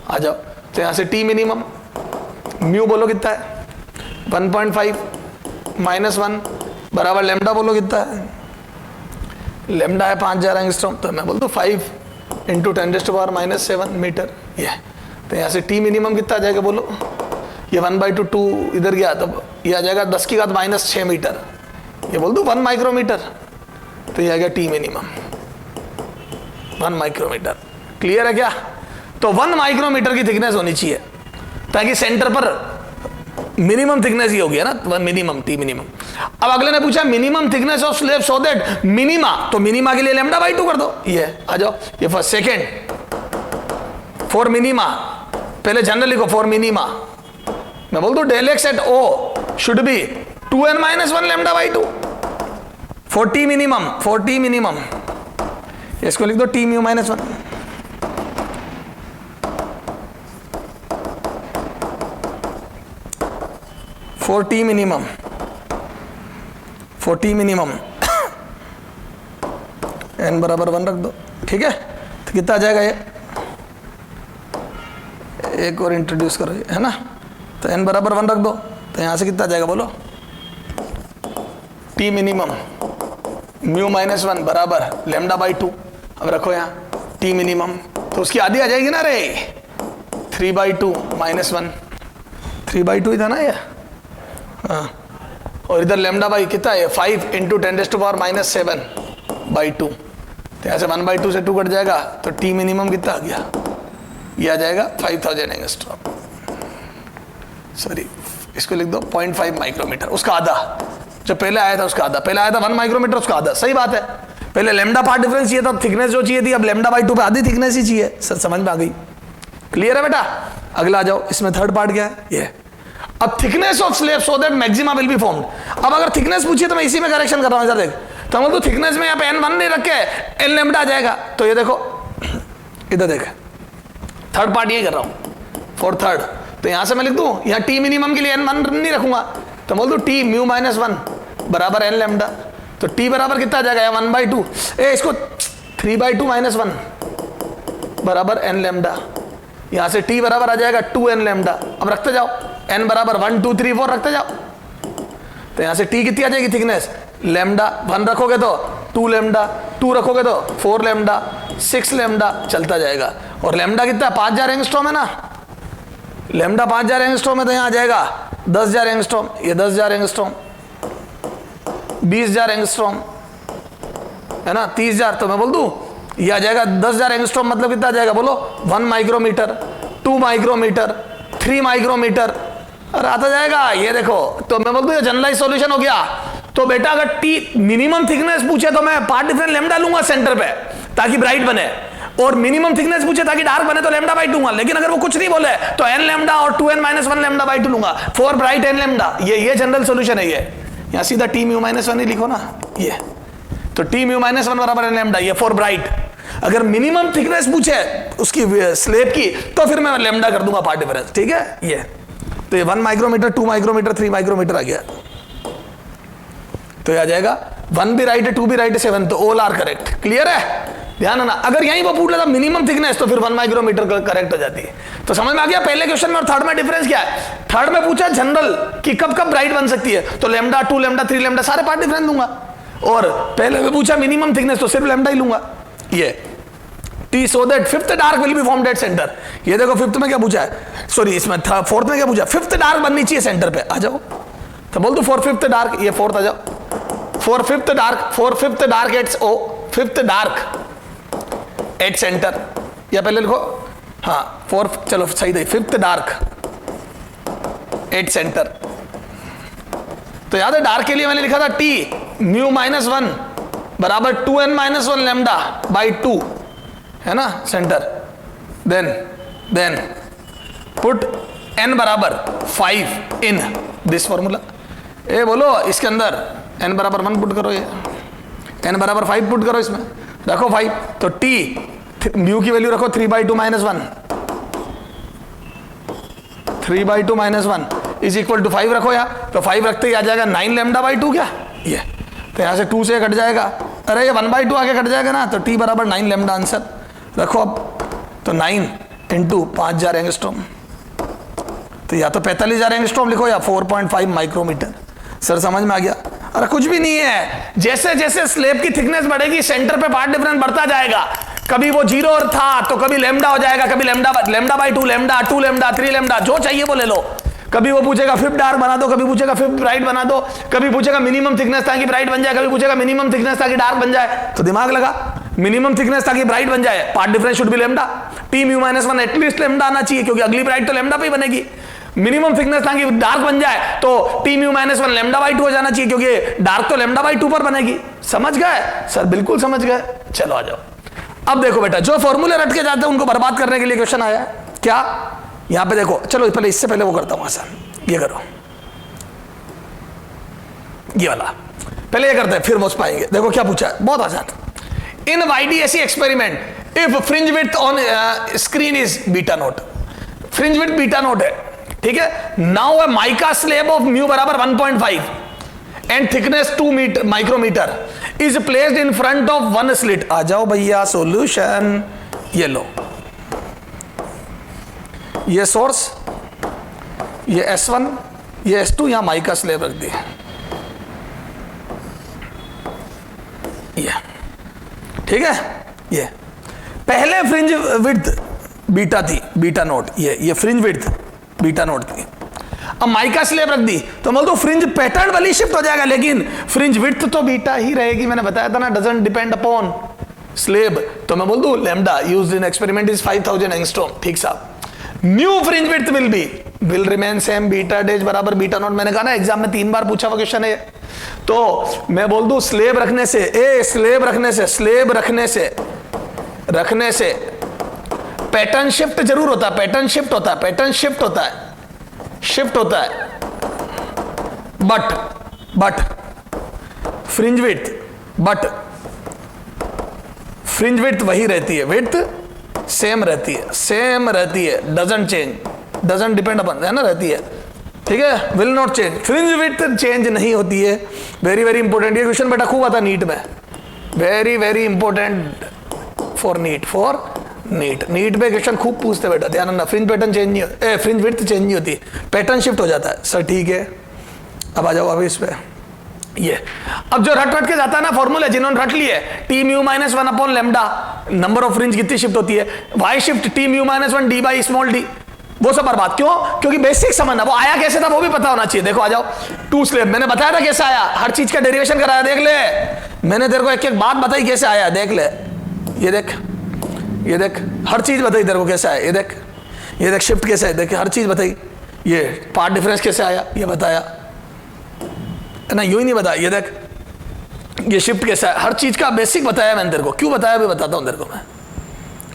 आ जाओ। तो यहां से टी मिनिमम, म्यू बोलो कितना है 1.5 -1 बराबर लैम्डा बोलो कितना है, लैम्डा है 5000 एंगस्ट्रॉम, तो मैं बोल दूं 5 × 10⁻⁻7 मीटर, ये। तो यहाँ से टी मिनिमम कितना आ जाएगा बोलो, ये 1/2 2 इधर गया तो ये आ जाएगा 10⁻⁻6 मीटर, ये बोल दूं 1 माइक्रोमीटर, तो ये आ गया टी मिनिमम 1 माइक्रोमीटर। क्लियर है क्या, तो 1 माइक्रोमीटर की थिकनेस होनी चाहिए ताकि सेंटर पर मिनिमम थिकनेस ही होगी ना, मिनिमम टी मिनिमम। अब अगले ने पूछा minimum thickness of slab so that minima, तो मिनिमा के लिए λ/2 कर दो, ये आ जाओ, ये फर्स्ट। सेकेंड फॉर मिनिमा, पहले जनरल लिखो फॉर मिनिमा, मैं बोल दूं del x at O should be 2n - 1 λ/2 for T minimum, इसको लिख दो T mu -1, for T minimum n बराबर 1 रख दो। ठीक है, तो कितना आ जाएगा ये, एक और इंट्रोड्यूस करो ये, है ना, तो n बराबर 1 रख दो, तो यहां से कितना आ जाएगा बोलो, t मिनिमम म्यू माइनस 1 बराबर लेमडा बाई 2। अब रखो यहाँ t मिनिमम, तो उसकी आधी आ जाएगी ना रे, 3/2 माइनस 1, 3/2 ही था ना ये, हाँ, और इधर लेमडा बाई कितना है 5 इंटू 10⁻⁻⁷/2, तो यहाँ से 1/2 से 2 कट जाएगा, तो t मिनिमम कितना आ गया, ये आ जाएगा 5000 एंगस्ट्रॉम, सॉरी इसको लिख दो 0.5 माइक्रोमीटर, उसका आधा, जो पहले आया था उसका आधा, पहले आया था 1 माइक्रोमीटर उसका आधा, सही बात है, पहले लेमडा पार्ट डिफरेंस चाहिए था, थिकनेस जो चाहिए थी, अब लेमडा बाई 2 पे आधी थिकनेस ही चाहिए। सर समझ में आ गई, क्लियर है बेटा। अगला आ जाओ, इसमें थर्ड पार्ट क्या है ये, अब thickness of slab so that maxima will be formed. अब अगर थिकनेस पूछिए तो मैं इसी में करेक्शन कर रहा हूं, इधर देख, तो हम तो थिकनेस में यहाँ पे n1 नहीं रखे, n लेमडा आ जाएगा, तो ये देखो इधर देख, थर्ड पार्ट ये कर रहा हूं फॉर थर्ड, तो यहां से मैं लिख दूं, यहाँ t मिनिमम के लिए n1 नहीं रखूंगा, तो बोल दूं t म्यू माइनस 1 बराबर n लेमडा, तो t बराबर कितना आ जाएगा 1/2, इसको 3/2 माइनस 1 बराबर n लेमडा, यहां से t बराबर आ जाएगा 2n लेमडा। अब रखते जाओ, n बराबर 1 2 3 4 रखते जाओ, तो यहां से t कितनी आ जाएगी थिकनेस, लेमडा 1 रखोगे तो 2 लेमडा, 2 रखोगे तो 4 लेमडा, 6 लेमडा, चलता जाएगा। और लेमडा कितना 5000 एंगस्ट्रॉम है ना, लेमडा 5000 एंगस्ट्रॉम है, तो यहां आ जाएगा 10000 एंगस्ट्रॉम, ये 10000 एंगस्ट्रॉम, 20000 एंगस्ट्रॉम, है ना, 30000, तो मैं बोल दूं ये आ जाएगा 10000 एंगस्ट्रॉम, मतलब कितना आ जाएगा बोलो, 1 माइक्रोमीटर, 2 माइक्रोमीटर, 3 माइक्रोमीटर, और आता जाएगा ये देखो। तो मैं बोल दूं ये जनरलाइज सॉल्यूशन हो गया। तो बेटा अगर टी मिनिमम थिकनेस पूछे तो मैं पार्ट डिफरेंस लेमडा लूंगा सेंटर पे ताकि ब्राइट बने, और मिनिमम थिकनेस पूछे ताकि डार्क बने तो लेमडा बाई 2 लूंगा। लेकिन अगर वो कुछ नहीं बोले तो n लेमडा और 2n माइनस 1 लेमडा बाई 2 लूंगा फॉर ब्राइट n लेमडा। ये जनरल सॉल्यूशन है। ये यहाँ सीधा t म्यू माइनस 1 ही लिखो ना, ये तो t म्यू माइनस 1 बराबर n लेमडा, ये फॉर ब्राइट। अगर मिनिमम थिकनेस पूछे उसकी स्लेब की तो फिर मैं लेमडा कर दूंगा पार्ट डिफरेंस, ठीक है। ये तो ये 1 माइक्रोमीटर, 2 माइक्रोमीटर, 3 माइक्रोमीटर आ गया, तो ये आ जाएगा 1 भी राइट है, 2 भी राइट है, 7, तो ऑल आर करेक्ट। क्लियर है, ध्यान रखना। अगर यहीं वो पूछ लेता मिनिमम थिकनेस तो फिर 1 माइक्रोमीटर करेक्ट हो जाती है। तो समझ में आ गया पहले क्वेश्चन में और थर्ड में डिफरेंस क्या है। थर्ड में पूछा जनरल कि कब कब ब्राइट बन सकती है, तो लेमडा, 2 लेमडा, 3 लेमडा सारे पार्ट डिफरेंस दूंगा। और पहले में पूछा मिनिमम थिकनेस तो सिर्फ लेमडा ही लूंगा। ये T so that fifth dark will be formed at centre. ये देखो फिफ्थ में क्या पूछा है, सॉरी इसमें फोर्थ में क्या पूछा, फिफ्थ डार्क बननी चाहिए सेंटर पे। आ जाओ तो बोल दो फॉर फिफ्थ डार्क, ये फोर्थ आ जाओ, for fifth dark at O, fifth dark at centre, या पहले लिखो हाँ फोर्थ, चलो सही दे, फिफ्थ डार्क एट सेंटर। तो याद है डार्क के लिए मैंने लिखा था टी म्यू माइनस 1 बराबर 2n माइनस 1 लेमडा बाई 2, है ना सेंटर। देन पुट n बराबर 5 इन दिस फॉर्मूला। ए बोलो इसके अंदर n बराबर 1 पुट करो, ये n बराबर 5 पुट करो, इसमें रखो 5, तो t म्यू की वैल्यू रखो 3/2 minus 1, 3/2 minus 1 is equal to 5 रखो यार, तो 5 रखते ही आ जाएगा 9 लेमडा बाई 2 क्या ये, तो यहाँ से 2 से कट जाएगा, अरे ये 1/2 आगे कट जाएगा ना, तो t बराबर 9 लेमडा आंसर रखो। अब तो 9 इंटू 5000 एंगस्ट्रॉम, तो या तो 45000 एंगस्ट्रॉम लिखो या 4.5 माइक्रोमीटर। सर समझ में आ गया। अरे कुछ भी नहीं है, जैसे जैसे स्लेब की थिकनेस बढ़ेगी सेंटर पे पार्ट डिफरेंस बढ़ता जाएगा। कभी वो 0 था तो कभी लेमडा हो जाएगा, कभी lambda by 2 lambda, 2 lambda, 3 lambda, जो चाहिए वो ले लो। कभी वो पूछेगा फिफ्थ डार्क बना दो, कभी पूछेगा फिफ्थ ब्राइट बना दो, कभी पूछेगा मिनिमम थिकनेस ताकि ब्राइट बन जाए, कभी पूछेगा मिनिमम थिकनेस ताकि डार्क बन जाए। तो दिमाग लगा, मिनिमम थिकनेस ताकि ब्राइट बन जाए, part difference should B lambda, T mu minus 1 at least lambda आना चाहिए क्योंकि अगली ब्राइट तो लेमडा पे ही बनेगी। मिनिमम थिकनेस ताकि डार्क बन जाए तो T mu minus 1 lambda by 2 हो जाना चाहिए क्योंकि डार्क तो लेमडा बाई 2 पर बनेगी। समझ गए सर? बिल्कुल समझ गए। चलो आ जाओ। अब देखो बेटा, जो फॉर्मूले रट के जाते हैं उनको बर्बाद करने के लिए क्वेश्चन आया क्या, यहां पे देखो। चलो पहले इससे पहले वो करता हूं आसान, ये करो, ये वाला पहले ये करते हैं फिर मुझ पाएंगे। देखो क्या पूछा है, बहुत आसान। In YDAC experiment if fringe width on screen is beta naught, fringe width beta naught है, ठीक है। Now a mica slab of mu बराबर 1.5 and thickness 2 micrometre is placed in front of one slit. आ जाओ भैया solution, ये लो, ये source, ये S1, ये S2, यहां माइका स्लेब रख दी, ये ठीक है। ये पहले फ्रिंज विड्थ बीटा थी, बीटा नोट, ये फ्रिंज विड्थ बीटा नोट थी। अब माइका स्लेब रख दी तो बोल दो फ्रिंज पैटर्न वाली शिफ्ट हो जाएगा, लेकिन फ्रिंज विड्थ तो बीटा ही रहेगी। मैंने बताया था ना, डजंट डिपेंड अपॉन स्लेब। तो मैं बोल दूं lambda used in experiment is 5000 angstrom. ठीक साहब। New fringe width will remain same, beta dash बराबर बीटा नॉट। मैंने कहा ना एग्जाम में 3 बार पूछा हुआ क्वेश्चन है। तो मैं बोल दूं स्लेब रखने से, स्लेब रखने से पैटर्न शिफ्ट जरूर होता है, पैटर्न शिफ्ट होता है, बट फ्रिंज विड्थ वही रहती है, विड्थ सेम रहती है, डजंट डिपेंड अपन, है ना, रहती है। ठीक है, will not change, fringe width change नहीं होती है। वेरी वेरी इंपॉर्टेंट, ये क्वेश्चन बेटा खूब आता नीट में, very very important for NEET पे क्वेश्चन खूब पूछते बेटा, ध्यान रखना। फ्रिंज पैटर्न चेंज नहीं होती, फ्रिंज विड्थ चेंज नहीं होती, पैटर्न शिफ्ट हो जाता है। सर ठीक है, अब आ जाओ अभी इस पे। ये अब जो रट के जाता है ना फॉर्मूला, जिन्होंने रट लिए, T mu minus 1 upon lambda, number of fringe कितनी शिफ्ट होती है, Y shift T mu minus 1 D by small D, वो सब बर्बाद। क्यों? क्योंकि बेसिक समझना, वो आया कैसे था वो भी पता होना चाहिए। देखो आ जाओ, 2 स्लेब मैंने बताया था कैसे आया, हर चीज का डेरिवेशन कराया, देख ले, मैंने तेरे को एक एक बात बताई कैसे आया, देख ले, ये देख हर चीज बताई तेरे को कैसे आया, ये देख शिफ्ट कैसे है, देख हर चीज बताई, ये पार्ट डिफरेंस कैसे आया ये बताया ना, यूं ही नहीं बताया, ये देख ये शिफ्ट कैसा है, हर चीज का बेसिक बताया मैंने तेरे को। क्यों बताया भी बताता हूं तेरे को मैं।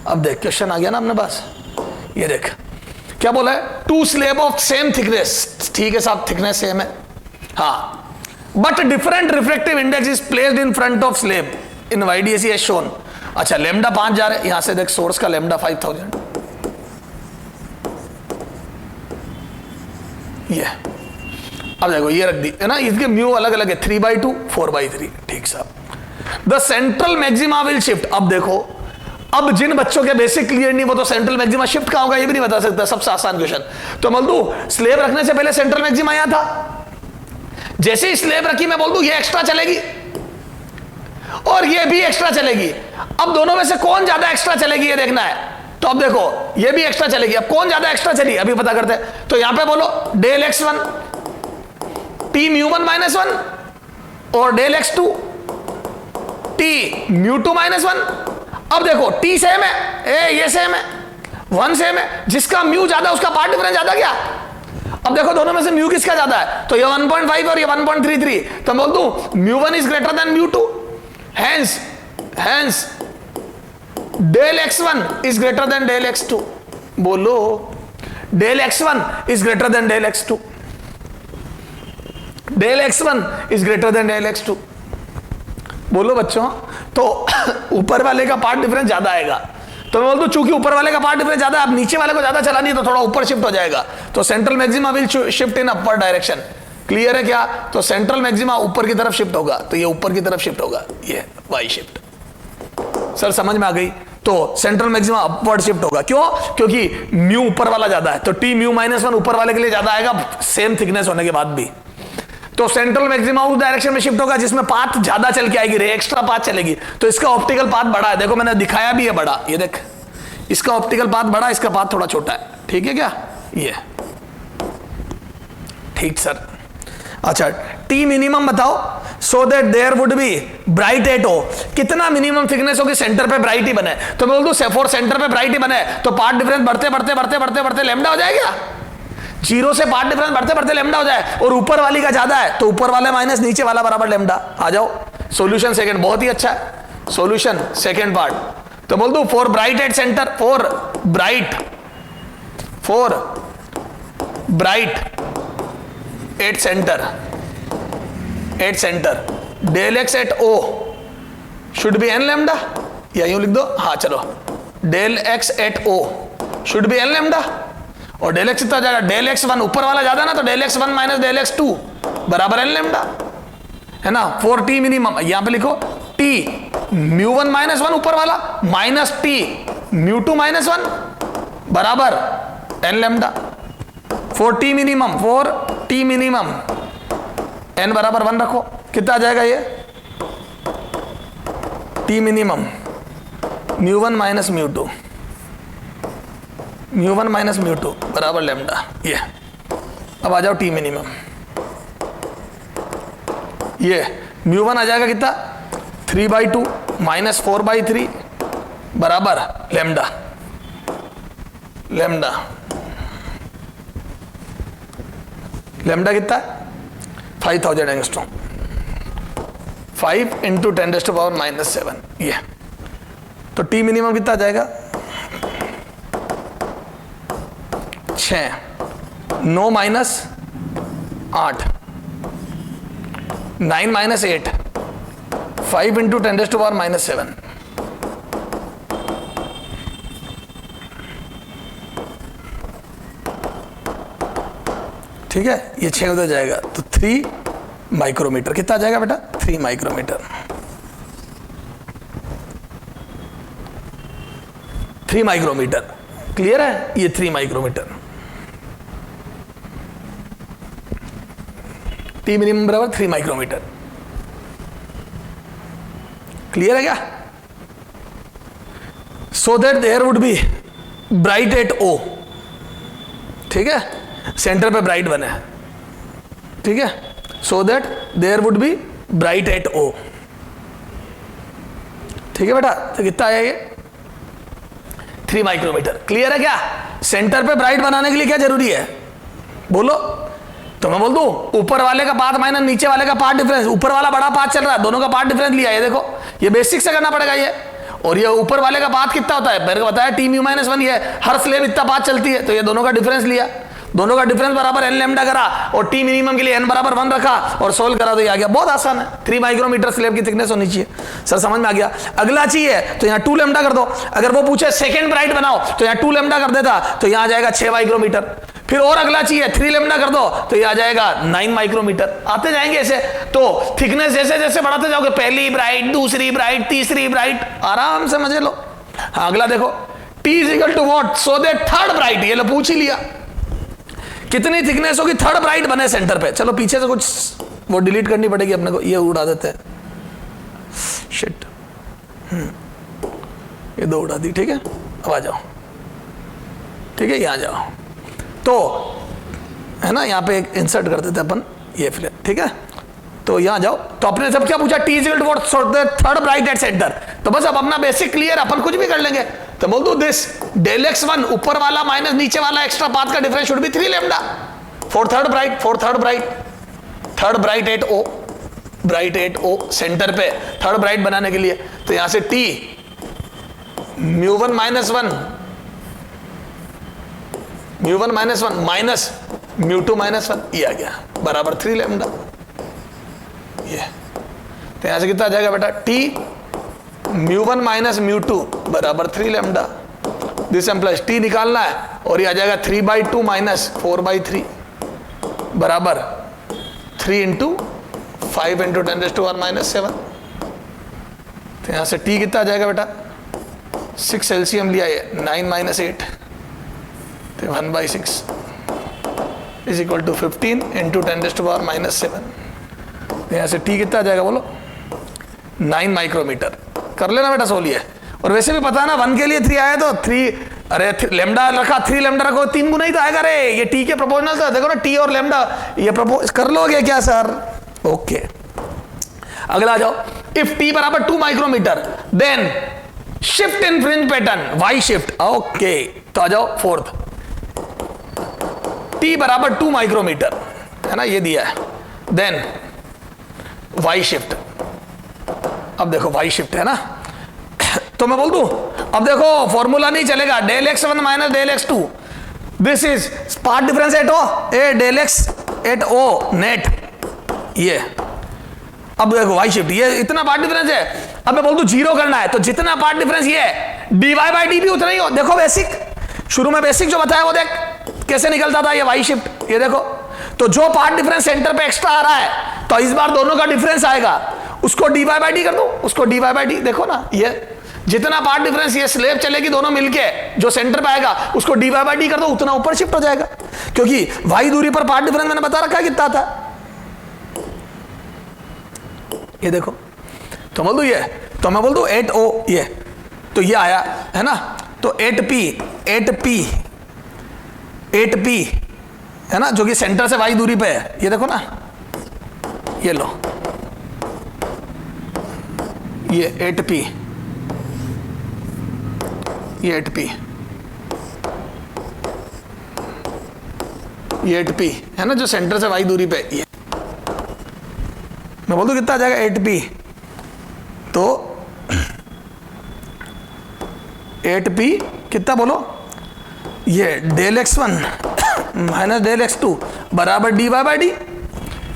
अब देख क्वेश्चन आ गया ना अपने पास, ये देख क्या बोला है, 2 स्लेब ऑफ सेम थिकनेस। ठीक है साहब, थिकनेस सेम है, हाँ, but different reflective index is placed in front of slab in YDAC as shown. अच्छा, लेमडा 5 जा रहे, यहां से देख सोर्स का लेमडा 5000, ये अब देखो ये रख दी है ना, इसके म्यू अलग अलग है, 3/2 4/3। ठीक साहब। The central maxima will shift. अब देखो, अब जिन बच्चों के बेसिक क्लियर नहीं, वो तो सेंट्रल मैक्सिमा शिफ्ट कहां होगा ये भी नहीं बता सकता, सबसे आसान क्वेश्चन। तो बोल दूं स्लेब रखने से पहले सेंट्रल मैक्सिमा आया था, जैसे ही स्लेब रखी मैं बोल दूं ये एक्स्ट्रा चलेगी और ये भी एक्स्ट्रा चलेगी। अब दोनों में से कौन ज्यादा एक्स्ट्रा चलेगी ये देखना है। तो अब देखो ये भी एक्स्ट्रा चलेगी, अब कौन ज्यादा एक्स्ट्रा चली अभी पता करते हैं। तो यहां पे बोलो डेल x1 टी म्यू1 माइनस 1 और डेल x2 टी म्यू2 माइनस 1। अब देखो टी सेम है, ये सेम है, 1 सेम है, जिसका म्यू ज्यादा उसका पार्ट डिफरेंस ज्यादा क्या। अब देखो दोनों में से म्यू किसका ज्यादा है, तो ये 1.5 और ये 1.33। तो बोल दूं mu is greater than mu, hence del x1 is greater than del x2। बोलो del x1 is greater than del x2, del x1 is greater than del x2। बोलो बच्चों, तो ऊपर वाले का पार्ट डिफरेंस ज्यादा आएगा, तो मैं बोल दूं चूंकि ऊपर वाले का पार्ट डिफरेंस ज्यादा है, अब नीचे वाले को ज्यादा चला नहीं तो थोड़ा ऊपर शिफ्ट हो जाएगा, तो central maxima will shift in upper direction. Clear है क्या? तो सेंट्रल मैक्सिमा ऊपर की तरफ शिफ्ट होगा, तो ये ऊपर की तरफ शिफ्ट होगा, ये वाई शिफ्ट। सर समझ में आ गई? तो सेंट्रल मैक्सिमा अपवर्ड शिफ्ट होगा। क्यों? क्योंकि म्यू ऊपर वाला ज्यादा है, तो टी म्यू माइनस 1 ऊपर वाले के लिए ज्यादा आएगा, सेम थिकनेस होने के बाद भी। तो सेंट्रल मैक्सिमा उस डायरेक्शन में शिफ्ट होगा जिसमें पाथ ज्यादा चल के आएगी, रे एक्स्ट्रा पाथ चलेगी, तो इसका ऑप्टिकल पाथ बड़ा है। देखो मैंने दिखाया भी है बड़ा, ये देख इसका ऑप्टिकल पाथ बड़ा, इसका पाथ थोड़ा छोटा है। ठीक है क्या? ये ठीक सर। अच्छा, टी मिनिमम बताओ, so that there would be bright at O. कितना मिनिमम थिकनेस होगी सेंटर पे ब्राइट ही बने, तो मैं बोल दूं फॉर सेंटर पे ब्राइट ही बने तो पार्ट डिफरेंस बढ़ते बढ़ते बढ़ते बढ़ते बढ़ते लैम्डा हो जाएगा, 0 से पार्ट डिफरेंस बढ़ते बढ़ते लैम्डा हो जाए, और ऊपर वाली का ज्यादा है तो ऊपर वाले माइनस नीचे वाला बराबर लैम्डा। आ जाओ सॉल्यूशन सेकंड, बहुत ही अच्छा है सॉल्यूशन सेकंड पार्ट। तो बोल दूं for bright at centre, for bright at centre del x at O should be N lambda, या यूं लिख दो, हाँ चलो, del x at O should be N lambda, और डेल एक्स कितना हो जाएगा, डेल एक्स 1 ऊपर वाला ज्यादा ना, तो del X 1 minus del X 2 बराबर एन लैम्डा। है ना, फॉर टी मिनिमम यहां पे लिखो टी μ1 माइनस 1 ऊपर वाला माइनस टी μ2 माइनस 1 बराबर n lambda for T minimum n बराबर 1 रखो, कितना आ जाएगा ये टी मिनिमम μ1 माइनस μ2 बराबर लेमडा। ये अब आ जाओ टी मिनिमम, ये μ1 आ जाएगा कितना 3/2 माइनस 4/3 बराबर लेमडा कितना 5000 एंगस्ट्रॉम 5 इंटू 10⁻⁻⁷। ये तो टी मिनिमम कितना आ जाएगा 6 9 माइनस 8 9 माइनस 8 5 इंटू 10⁻⁷। ठीक है, ये 6 उधर जाएगा तो 3 माइक्रोमीटर कितना आ जाएगा बेटा 3 माइक्रोमीटर 3 माइक्रोमीटर। क्लियर है, ये 3 माइक्रोमीटर टी मिनिमम बराबर 3 माइक्रोमीटर। क्लियर है क्या? So that there would be bright at O, ठीक है, सेंटर पे ब्राइट बने, ठीक है, so that there would be bright at O. ठीक है बेटा, तो कितना आया ये 3 माइक्रोमीटर। क्लियर है क्या? सेंटर पे ब्राइट बनाने के लिए क्या जरूरी है बोलो? तो मैं बोल दूं ऊपर वाले का पाथ माइनस नीचे वाले का पाथ डिफरेंस, ऊपर वाला बड़ा पाथ चल रहा है, दोनों का पाथ डिफरेंस लिया है, देखो ये बेसिक से करना पड़ेगा ये। और ये ऊपर वाले का पाथ कितना होता है मेरे को बताया टी μ-1, ये हर स्लेब इतना पाथ चलती है, तो ये दोनों का डिफरेंस लिया, दोनों का डिफरेंस बराबर n लेमडा करा और टी मिनिमम के लिए n बराबर 1 रखा और सोल्व करा तो ये आ गया। बहुत आसान है, 3 माइक्रोमीटर स्लेब की थिकनेस होनी चाहिए। सर समझ में आ गया। अगला चाहिए तो यहाँ 2 लेमडा कर दो, अगर वो पूछे सेकंड ब्राइट बनाओ तो यहाँ 2 लेमडा कर देता तो यहाँ आ जाएगा 6 माइक्रोमीटर। फिर और अगला चाहिए 3 लेमडा कर दो तो ये आ जाएगा 9 माइक्रोमीटर। आते जाएंगे ऐसे, तो थिकनेस जैसे जैसे बढ़ाते जाओगे, पहली ब्राइट, दूसरी ब्राइट, तीसरी ब्राइट, आराम से मजे लो। हाँ अगला देखो T is equal to what, so that third bright, ये लो पूछ ही लिया कितनी थिकनेस होगी थर्ड ब्राइट बने सेंटर पे। चलो पीछे से कुछ वो डिलीट करनी पड़ेगी अपने को, ये उड़ा देते हैं, शिट, ये 2 उड़ा दी। ठीक है, अब आ जाओ, ठीक है, यहाँ जाओ, तो है ना यहाँ पे एक इंसर्ट कर देते अपन ये फिर, ठीक है, तो यहाँ जाओ। तो अपने सब क्या पूछा, T is equal to what, so the third bright at centre. तो बस अब अपना बेसिक क्लियर, अपन कुछ भी कर लेंगे। तो बोल दो दिस डेल x1 ऊपर वाला माइनस नीचे वाला एक्स्ट्रा पाथ का difference should be 3 lambda for third bright at O centre पे थर्ड ब्राइट बनाने के लिए। तो यहां से t μ1 माइनस 1 माइनस μ2 माइनस 1 ये आ गया बराबर 3 लेमडा। ये तो यहां से कितना आ जाएगा बेटा, t μ1 माइनस μ2 बराबर 3 लेमडा। दिस एम्प्लाइज t निकालना है और ये आ जाएगा 3/2 माइनस 4/3 बराबर 3 इंटू 5 इंटू 10⁻⁻⁷। तो यहां से t कितना आ जाएगा बेटा, 6 एलसीएम लिया है, 9 माइनस 8 तो 1/6 इज इक्वल टू 15 इंटू 10⁻⁻⁷। तो यहां से t कितना आ जाएगा बोलो, 9 माइक्रोमीटर। कर लेना बेटा सोलिए। और वैसे भी पता है ना 1 के लिए 3 आया तो 3, अरे लेमडा रखा, 3 लेमडा रखो, 3 गुना ही तो आएगा रे, ये टी के प्रोपोर्शनल था, देखो ना टी और लेमडा ये प्रपोज कर लोगे क्या सर? ओके, अगला आ जाओ। इफ टी बराबर 2 micrometre then shift in fringe pattern Y shift. Okay, तो आ जाओ फोर्थ, टी बराबर 2 माइक्रोमीटर है ना, ये दिया है, देन वाई शिफ्ट। अब देखो वाई शिफ्ट है ना, तो मैं बोल दूं अब देखो फॉर्मूला नहीं चलेगा, del x1 minus del x2, this is path difference at O, a del x at O net. ये अब देखो वाई शिफ्ट, ये इतना पार्ट डिफरेंस है, अब मैं बोल दूं 0 करना है तो जितना पार्ट डिफरेंस ये है dy बाई डी भी उतना ही हो। देखो बेसिक, शुरू में बेसिक जो बताया वो देख कैसे निकलता था ये वाई शिफ्ट, ये देखो। तो जो पार्ट डिफरेंस सेंटर पे एक्स्ट्रा आ रहा है तो तो इस बार दोनों का डिफरेंस आएगा, उसको dy बाई डी कर दो, उसको dy बाई डी। देखो ना, ये जितना पार्ट डिफरेंस ये स्लेब चलेगी दोनों मिलके, जो सेंटर पे आएगा उसको dy बाई डी कर दो, उतना ऊपर शिफ्ट हो जाएगा, क्योंकि y दूरी पर पार्ट डिफरेंस मैंने बता रखा है कितना था। ये देखो, तो बोल दो ये, तो मैं बोल दूं 8O, ये तो ये आया है ना, तो 8P है ना, जो कि सेंटर से y दूरी पे है। ये देखो ना, ये लो, ये 8P, ये 8P, ये 8P है ना, जो सेंटर से y दूरी पे है। ये मैं बोल दूं कितना आ जाएगा 8P, तो 8P कितना बोलो, ये del x1 minus del x2 बराबर dy बाई डी।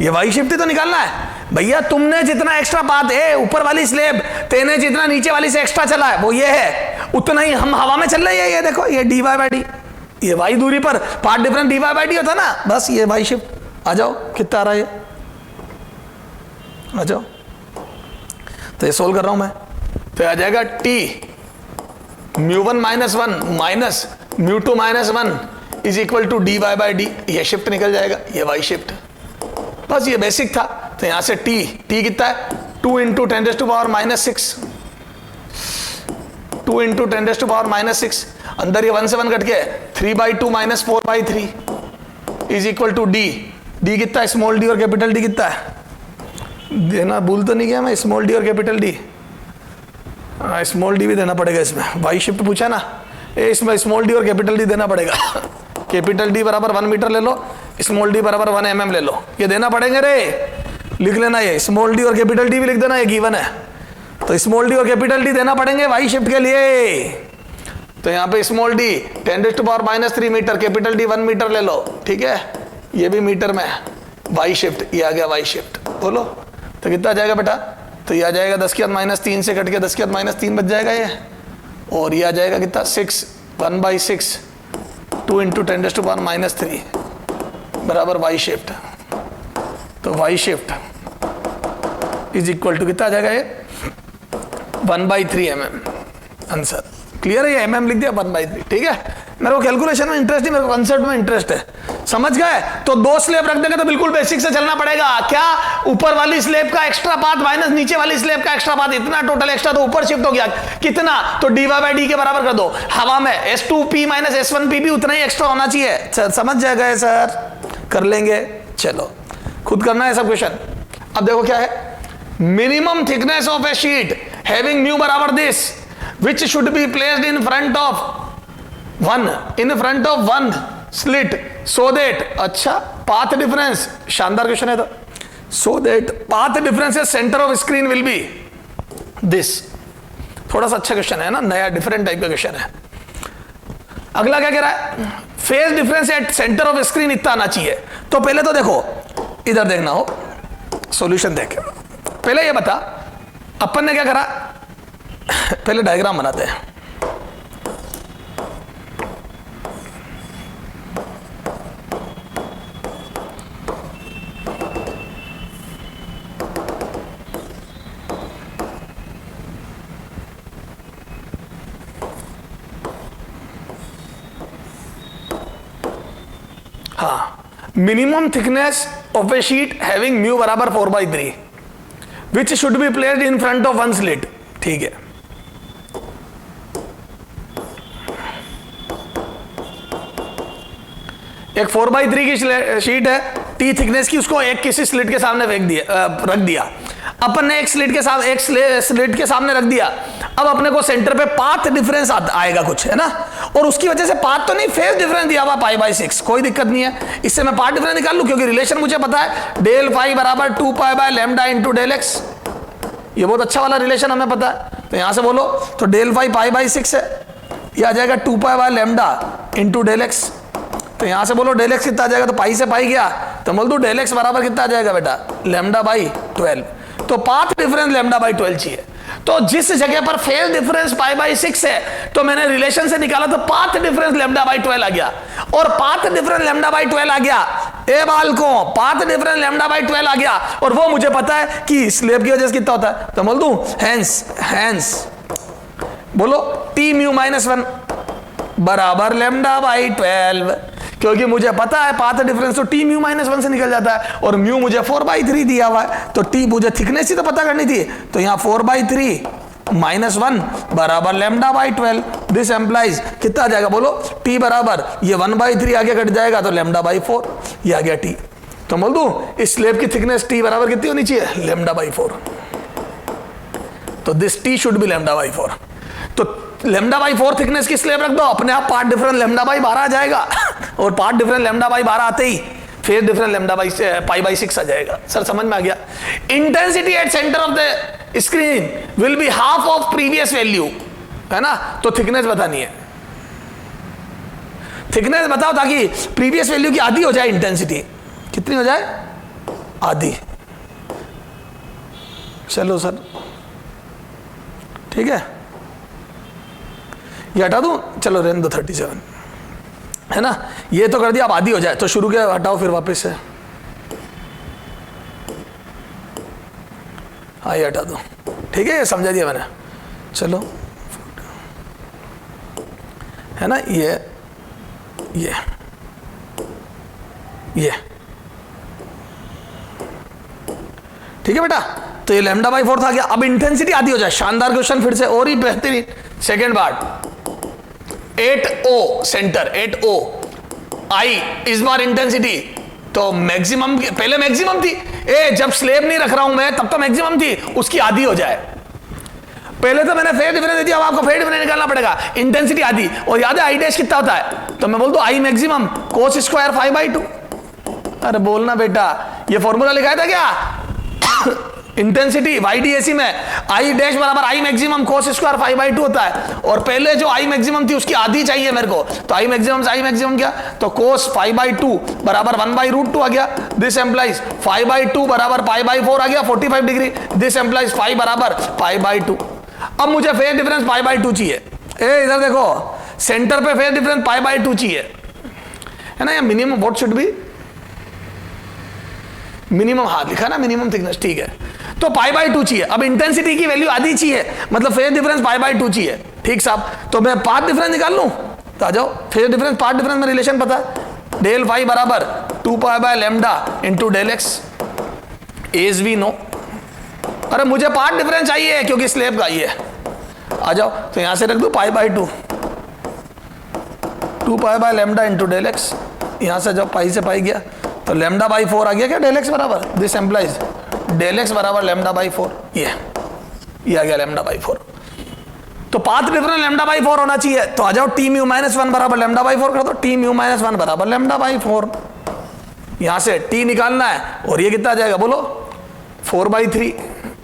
ये वाई शिफ्ट तो निकालना है भैया। तुमने जितना एक्स्ट्रा पाथ है ऊपर वाली स्लेब, तेने जितना नीचे वाली से एक्स्ट्रा चला है वो ये है, उतना ही हम हवा में चल रहे हैं। ये देखो, ये dy बाई डी, ये वाई दूरी पर path difference dy by D होता ना, बस ये वाई शिफ्ट। आ जाओ, कितना आ रहा है ये, आ जाओ। तो ये सोल्व कर रहा हूं मैं, तो आ जाएगा t μ1 minus 1 minus μ2 minus 1 is equal to dy by D. ये शिफ्ट निकल जाएगा, ये वाई शिफ्ट। बस ये बेसिक था। तो यहां से t कितना है, 2 इंटू 10⁻⁻6, 2 इंटू 10⁻⁻6, अंदर ये 1 से 1 कट के 3/2 minus 4/3 is equal to D कितना है, स्मॉल डी और कैपिटल डी कितना है, देना भूल तो नहीं गया मैं, स्मॉल डी और कैपिटल डी। स्मॉल डी भी देना पड़ेगा इसमें, वाई शिफ्ट पूछा ना, इसमें स्मॉल डी और कैपिटल डी देना पड़ेगा। कैपिटल डी बराबर 1 मीटर ले लो, स्मॉल डी बराबर 1 mm ले लो, ये देना पड़ेंगे रे, लिख लेना। ये स्मॉल डी और कैपिटल डी भी लिख देना, ये गिवन है। तो स्मॉल डी और कैपिटल डी देना पड़ेंगे वाई शिफ्ट के लिए। तो यहाँ पे small D 10⁻³ metre, capital D 1 metre ले लो, ठीक है, ये भी मीटर में। वाई शिफ्ट, ये आ गया वाई शिफ्ट, बोलो तो कितना आ जाएगा बेटा, तो ये आ जाएगा 10⁻³ से कट के 10⁻³ बच जाएगा ये, और ये आ जाएगा कितना 6 1/6 2 इंटू 10⁻³ बराबर वाई शिफ्ट। तो Y shift is equal to कितना आ जाएगा ये 1/3 mm। आंसर क्लियर है, ये mm लिख दिया 1/3, ठीक है। मेरे को कैलकुलेशन में इंटरेस्ट नहीं, मेरे को कंसेप्ट में इंटरेस्ट है, समझ गए। तो 2 स्लेब रख देंगे तो बिल्कुल बेसिक से चलना पड़ेगा। क्या, ऊपर वाली स्लेब का एक्स्ट्रा पाथ माइनस नीचे वाली स्लेब का एक्स्ट्रा पाथ, इतना टोटल एक्स्ट्रा तो ऊपर शिफ्ट हो गया, कितना, तो dy बाई डी के बराबर कर दो। हवा में S2P माइनस S1P भी उतना ही एक्स्ट्रा होना चाहिए। समझ जाएगा सर, कर लेंगे, चलो खुद करना है सब क्वेश्चन। अब देखो क्या है, minimum thickness of A sheet having mu बराबर this which should be placed in front of one slit so that, अच्छा path difference, शानदार क्वेश्चन है तो, so that path difference center of screen will be this। थोड़ा सा अच्छा question है ना, नया डिफरेंट टाइप का क्वेश्चन है। अगला क्या कह रहा है, phase difference at centre of screen इतना आना चाहिए। तो पहले तो देखो, इधर देखना हो, सॉल्यूशन देख, पहले ये बता अपन ने क्या करा, पहले डायग्राम बनाते हैं। हाँ, minimum thickness of A sheet having mu बराबर 4/3 which should be placed in front of one slit, ठीक है। एक 4/3 की शीट है, टी थिकनेस की, उसको एक किसी स्लिट के सामने रख दिया। अपन ने एक स्लिट के सामने रख दिया। अब अपने को सेंटर पे पाथ डिफरेंस आएगा कुछ, है ना, और उसकी वजह से पाथ तो नहीं, फेज डिफरेंस दिया हुआ π/6, कोई दिक्कत नहीं है। इससे मैं पाथ डिफरेंस निकाल लूं, क्योंकि रिलेशन मुझे पता है, डेल फाई बराबर 2π/λ इंटू डेल एक्स। ये बहुत अच्छा वाला रिलेशन हमें पता है। तो यहां से बोलो, तो डेल फाई π/6 है, ये आ जाएगा 2π/λ इंटू डेल एक्स। तो यहां से बोलो डेल एक्स कितना आ जाएगा, तो पाई से पाई गया, तो बोल दो डेल एक्स बराबर कितना आ जाएगा बेटा, λ/12। तो पाथ डिफरेंस λ/12 चाहिए। तो जिस जगह पर फेज डिफरेंस π/6 है, तो मैंने रिलेशन से निकाला, तो पाथ डिफरेंस λ/12 आ गया, और पाथ डिफरेंस λ/12 आ गया, ए बालकों, पाथ डिफरेंस लैम्डा बाई 12 आ गया, और वो मुझे पता है कि स्लेब की वजह से कितना होता है, तो बोल दूं हैंस बोलो टी म्यू -1 बराबर लैम्डा बाई 12, क्योंकि मुझे पता है पाथ डिफरेंस तो टी म्यू -1 से निकल जाता है, और म्यू मुझे 4/3 दिया हुआ है, तो टी मुझे थिकनेस ही तो पता करनी थी, तो यहां 4/3 -1 बराबर लैम्डा बाई 12। दिस एम्प्लाइज कितना आ जाएगा बोलो, टी बराबर ये 1/3 आगे कट जाएगा तो लैम्डा बाई 4, ये आ गया टी। तो बोल दूं इस स्लेब की थिकनेस टी बराबर कितनी होनी चाहिए, लैम्डा बाई 4। तो this T should be lambda by 4। तो लैम्डा बाई 4 थिकनेस की स्लेब रख दो, अपने आप पार्ट डिफरेंस लैम्डा बाई 12 आ जाएगा और पार्ट डिफरेंस लैम्डा बाई 12 आते ही फेज डिफरेंस लैम्डा बाई π/6 आ जाएगा। सर समझ में आ गया। Intensity at centre of the screen will be half of previous value, है ना, तो थिकनेस बतानी है। थिकनेस बताओ ताकि प्रीवियस वैल्यू की आधी हो जाए, इंटेंसिटी कितनी हो जाए, आधी। चलो सर ठीक है, ये हटा दूं, चलो रेन दो 37, है ना, ये तो कर दिया, अब आधी हो जाए तो शुरू के हटाओ फिर वापस से, हाँ ये हटा दो, ठीक है, ये समझा दिया मैंने। चलो है ना, ये ठीक है बेटा, तो ये लैम्डा बाई 4 था गया। अब इंटेंसिटी आधी हो जाए, शानदार क्वेश्चन फिर से और ही बेहतरीन। Second part 8O centre, 8O आई इस बार इंटेंसिटी तो मैक्सिमम, पहले मैक्सिमम थी, जब स्लेब नहीं रख रहा हूं मैं तब तो मैक्सिमम थी, उसकी आधी हो जाए। पहले तो मैंने फेज डिफरेंस दे दिया, अब आपको फेज डिफरेंस निकालना पड़ेगा, इंटेंसिटी आधी, और याद है आई डैश कितना होता है, तो मैं बोल दूं आई मैक्सिमम कोस स्क्वायर 5/2। अरे बोलना बेटा, ये फॉर्मूला लिखा था क्या इंटेंसिटी YDAC में, आई डैश बराबर आई मैक्सिमम कोस स्क्वायर 5/2 होता है, और पहले जो आई मैक्सिमम थी उसकी आधी चाहिए मेरे को, तो आई मैक्सिमम से आई मैक्सिमम क्या, तो कोस 5/2 बराबर 1/√2 आ गया। दिस एम्प्लाइज 5/2 बराबर π/4 आ गया 45 डिग्री। दिस एम्प्लाइज 5 बराबर π/2। अब मुझे फेज डिफरेंस π/2 चाहिए। इधर देखो, सेंटर पे फेज डिफरेंस π/2 चाहिए, है ना, या minimum what should be minimum, हाँ लिखा ना मिनिमम थिकनेस, ठीक है, तो π/2 चाहिए। अब इंटेंसिटी की वैल्यू आधी चाहिए, मतलब फेज डिफरेंस π/2 चाहिए, ठीक साहब। तो मैं पाथ डिफरेंस निकाल लूं, तो आ जाओ, फेज डिफरेंस पाथ डिफरेंस में रिलेशन पता है, डेल फाई बराबर 2π/λ into del x, as we know. अरे मुझे पाथ डिफरेंस चाहिए क्योंकि स्लेब का ही है, आ जाओ, तो यहां से रख दो π/2 2π/λ इंटू डेल एक्स, यहां से जब पाई से पाई गया तो लैम्डा बाई 4 आ गया क्या, डेल एक्स बराबर, दिस एम्प्लाइज डेल एक्स बराबर लैम्डा बाई 4, ये आ गया लैम्डा बाई 4। तो पाथ डिफरेंस लैम्डा बाई 4 होना चाहिए, तो आ जाओ टी म्यू -1 बराबर लैम्डा बाई 4 कर दो, टी म्यू -1 बराबर लैम्डा बाई 4। यहां से टी निकालना है, और ये कितना आ जाएगा बोलो, 4/3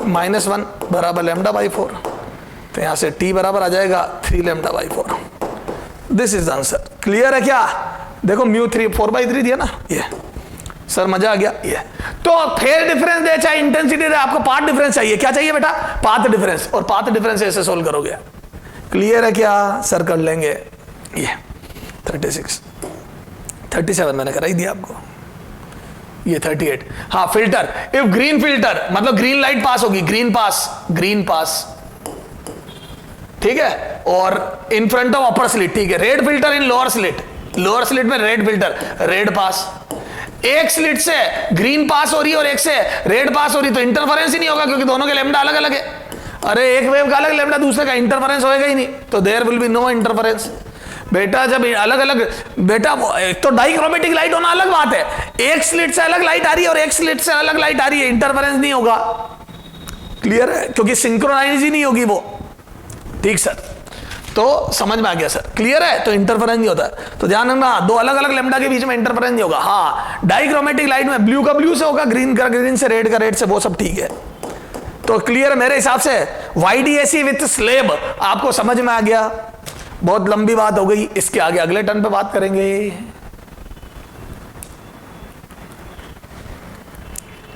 -1 बराबर लैम्डा बाई 4, तो यहां से टी बराबर आ जाएगा 3 lambda by 4। This is answer. Clear है क्या, देखो म्यू 4/3 दिया ना, ये सर मजा आ गया। ये तो फेज डिफरेंस दे चाहे इंटेंसिटी दे, आपको पाथ डिफरेंस चाहिए, क्या चाहिए बेटा, पाथ डिफरेंस, और पाथ डिफरेंस ऐसे सोल्व करोगे। क्लियर है क्या, सर कर लेंगे। ये 37 मैंने करा ही दिया आपको, ये 38। हाँ फिल्टर, इफ ग्रीन फिल्टर मतलब ग्रीन लाइट पास होगी, ग्रीन पास ठीक है, और इन फ्रंट ऑफ अपर स्लिट, ठीक है, red filter in lower slit में रेड फिल्टर, रेड पास। एक स्लिट से ग्रीन पास हो रही है और एक से रेड पास हो रही, तो इंटरफेरेंस ही नहीं होगा क्योंकि दोनों के लैम्डा अलग अलग है। अरे एक वेव का अलग लैम्डा, दूसरे का इंटरफेरेंस होएगा ही नहीं, तो there will be no interference. बेटा जब अलग अलग, बेटा एक तो डाइक्रोमेटिक लाइट होना अलग बात है, एक स्लिट से अलग लाइट आ रही है और एक स्लिट से अलग लाइट आ रही है, इंटरफेरेंस नहीं होगा। क्लियर है, क्योंकि सिंक्रोनाइज ही नहीं होगी वो, ठीक सर, तो समझ में आ गया सर। क्लियर है, तो इंटरफेरेंस नहीं होता, तो ध्यान रखना, दो अलग अलग लैम्डा के बीच में इंटरफेरेंस नहीं होगा। हाँ डाइक्रोमेटिक लाइट में ब्लू का ब्लू से होगा, ग्रीन का ग्रीन से, रेड का रेड से, वो सब ठीक है। तो क्लियर मेरे हिसाब से YDAC विथ स्लेब आपको समझ में आ गया। बहुत लंबी बात हो गई, इसके आगे अगले टर्न पे बात करेंगे।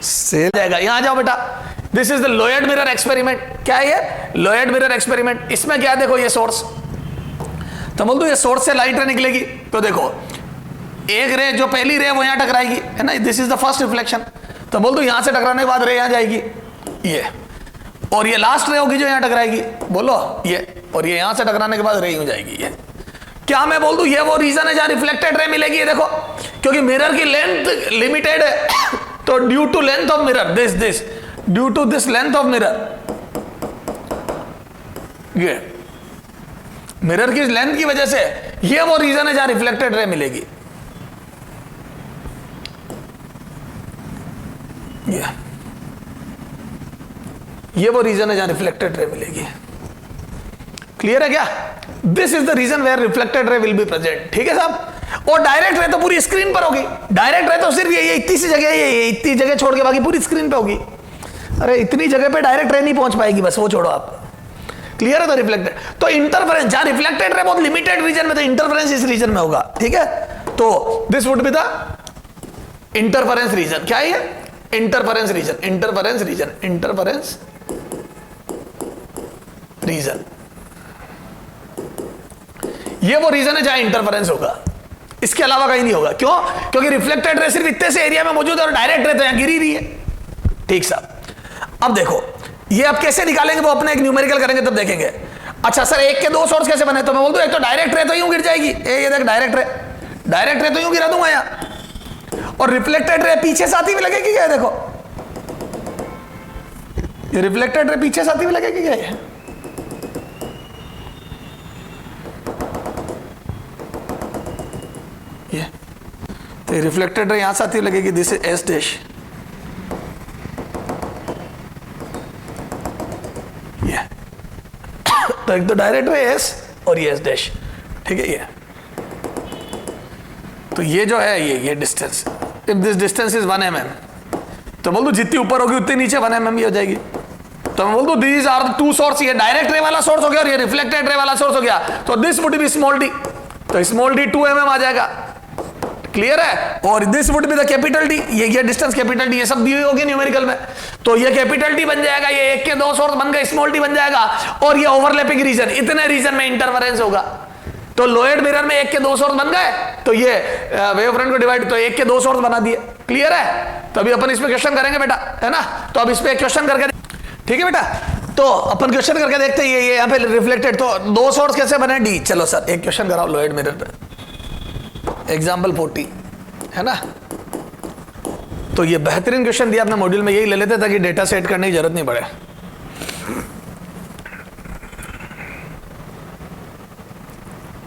से जाएगा, यहां जाओ बेटा, this is the Lloyd mirror experiment. क्या है ये, लोयड मिरर एक्सपेरिमेंट। इसमें क्या है, देखो ये सोर्स, तो बोल दो ये सोर्स से लाइट निकलेगी, तो देखो एक रे जो पहली रे वो यहां टकराएगी, है ना, this is the first reflection. तो बोल दो यहां से टकराने के बाद रे यहां जाएगी ये, और ये लास्ट रे होगी जो यहां टकराएगी, बोलो ये, और ये यहां से टकराने के बाद रे यूं जाएगी ये। क्या मैं बोल दूं ये वो रीजन है जहां रिफ्लेक्टेड रे मिलेगी? ये देखो, क्योंकि मिरर की लेंथ लिमिटेड है, तो due to length of mirror this due to this length of mirror, ये मिरर की लेंथ की वजह से ये वो रीजन है जहां रिफ्लेक्टेड रे मिलेगी। ये वो रीजन है जहां रिफ्लेक्टेड रे मिलेगी। क्लियर है क्या? This is the region where reflected ray will be present. ठीक है साहब। और डायरेक्ट रे तो पूरी स्क्रीन पर होगी, डायरेक्ट रे तो सिर्फ ये इतनी सी जगह, ये इतनी जगह छोड़ के बाकी पूरी स्क्रीन पे होगी। अरे इतनी जगह पे डायरेक्ट रे नहीं पहुंच पाएगी, बस वो छोड़ो आप। क्लियर है? तो रिफ्लेक्टेड, तो इंटरफेरेंस जहां रिफ्लेक्टेड रे बहुत लिमिटेड रीजन में, तो इंटरफेरेंस इस रीजन में होगा। ठीक है, तो this would be the interference region. क्या है? Interference region, interference region, interference region. ये वो रीजन है जहां इंटरफेरेंस होगा, इसके अलावा कहीं नहीं होगा। क्यों? क्योंकि रिफ्लेक्टेड रे सिर्फ इतने से एरिया में मौजूद है और डायरेक्ट रे तो यहां गिरी रही है। ठीक साहब। अब देखो ये आप कैसे निकालेंगे, वो अपने एक न्यूमेरिकल करेंगे तब देखेंगे। अच्छा सर एक के दो सोर्स कैसे बने? तो मैं बोल दूं एक तो डायरेक्ट रे तो यूं गिर जाएगी, ये देख डायरेक्ट रे तो यूं गिरा दूंगा यहां, और रिफ्लेक्टेड रे पीछे से आती हुई लगेगी क्या? देखो ये रिफ्लेक्टेड रे पीछे से आती हुई लगेगी क्या? ये तो रिफ्लेक्टेड रे यहां से आती हुई लगेगी, दिस इज एस डैश। तो एक तो डायरेक्ट रे एस और ये एस डैश। ठीक है, ये तो ये जो है ये distance, if this distance is 1 mm, तो बोल दो जितनी ऊपर होगी उतनी नीचे 1 mm ही हो जाएगी। तो मैं बोल दो these are the two source, ये डायरेक्ट रे वाला सोर्स हो गया और ये रिफ्लेक्टेड रे वाला सोर्स हो गया, तो this would B small D, तो स्मॉल डी 2 mm आ जाएगा। क्लियर है? और this would be the capital D, ये डिस्टेंस कैपिटल डी, ये सब दी हुई होगी न्यूमेरिकल में, तो ये कैपिटल डी बन जाएगा, ये एक के दो सोर्स बन गए, स्मॉल डी बन जाएगा, और ये ओवरलैपिंग रीजन, इतने रीजन में इंटरफेरेंस होगा। तो लोएड मिरर में एक के दो सोर्स बन गए, तो ये वेव फ्रंट को डिवाइड, तो एक के दो सोर्स बना दिए। क्लियर है? तो अभी अपन इस पे क्वेश्चन करेंगे बेटा, है ना, तो अब इस पे क्वेश्चन करके, ठीक है बेटा, तो अपन क्वेश्चन करके देखते हैं। ये यहाँ पे रिफ्लेक्टेड, तो दो सोर्स कैसे बने? डी। चलो सर एक क्वेश्चन कराओ लोएड मिरर पे, एग्जाम्पल 40, है ना। तो ये बेहतरीन क्वेश्चन दिया अपने मॉड्यूल में, यही ले लेते ताकि डेटा सेट करने की जरूरत नहीं पड़े।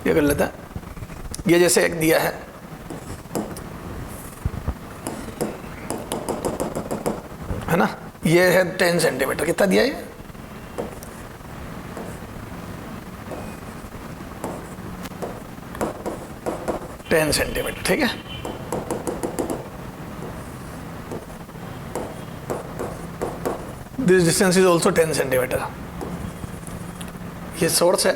ये कर लेते हैं, ये जैसे एक दिया है, ना, ये है 10 सेंटीमीटर, कितना दिया ये? Ten centimetre. ठीक है, this distance is also 10 centimetre. ये सोर्स है,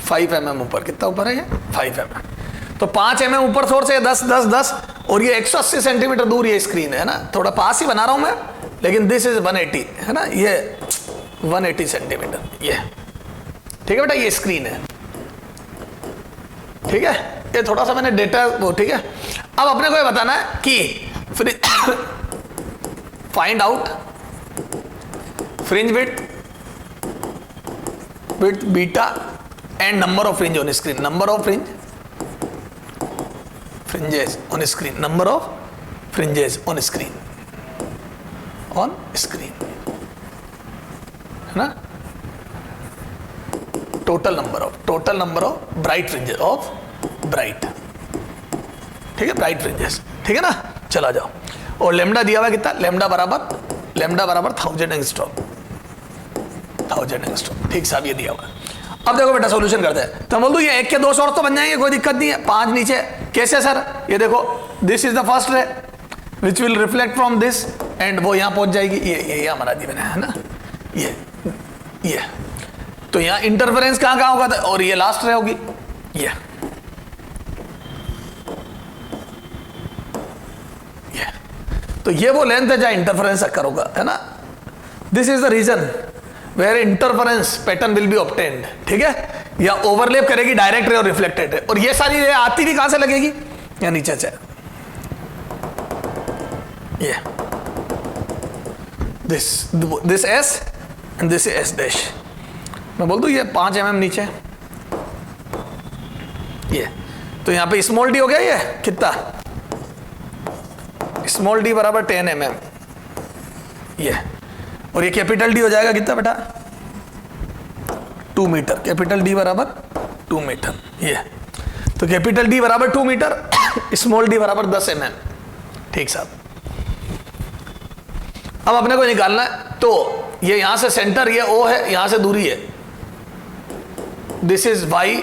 फाइव mm ऊपर, कितना ऊपर है ये? 5 mm। तो 5 mm ऊपर सोर्स है, 10 10 10, और ये 180 सेंटीमीटर दूर ये स्क्रीन है ना, थोड़ा पास ही बना रहा हूं मैं, लेकिन दिस इज 180, है ना, ये 180 सेंटीमीटर ये। ठीक है बेटा, ये स्क्रीन है। ठीक है, ये थोड़ा सा मैंने डेटा वो, ठीक है। अब अपने को ये बताना है कि find out fringe width beta and number of fringe on screen, number of fringes on screen, number of fringes on screen, है ना, total number of bright fringes of bright, ठीक है, bright fringes, ठीक है ना। चला जाओ, और लेमडा दिया हुआ कितना? लेमडा बराबर 1000 एंगस्ट्रॉम, 1000 एंगस्ट्रॉम। ठीक साहब, ये दिया हुआ। अब देखो बेटा सोल्यूशन करते हैं, तो बोल दो ये एक के दो सोर्स तो बन जाएंगे, कोई दिक्कत नहीं है। 5 नीचे कैसे सर? ये देखो, this is the first ray which will reflect from this, and वो यहां पहुंच जाएगी, ये यहां बना दी मैंने, है ना, ये तो यहां इंटरफेरेंस कहां होगा था, और ये लास्ट रे होगी, ये तो ये वो लेंथ है जहां इंटरफेरेंस अकर होगा, है ना। This is the region where interference pattern will be obtained, ठीक है, या ओवरलैप करेगी डायरेक्ट रे और रिफ्लेक्टेड रे। और ये सारी रे आती भी कहां से लगेगी, या नीचे से, ये this S and this S dash, मैं बोल दूं ये 5 mm नीचे, ये तो यहां पे स्मॉल डी हो गया, ये कितना, स्मॉल डी बराबर 10 mm, ये, और ये कैपिटल डी हो जाएगा कितना बेटा, 2 मीटर, कैपिटल डी बराबर 2 मीटर, ये तो कैपिटल डी बराबर 2 मीटर, स्मॉल डी बराबर 10 mm, ठीक साहब। अब अपने को निकालना है, तो ये यहां से सेंटर, ये ओ है, यहां से दूरी है, दिस इज वाई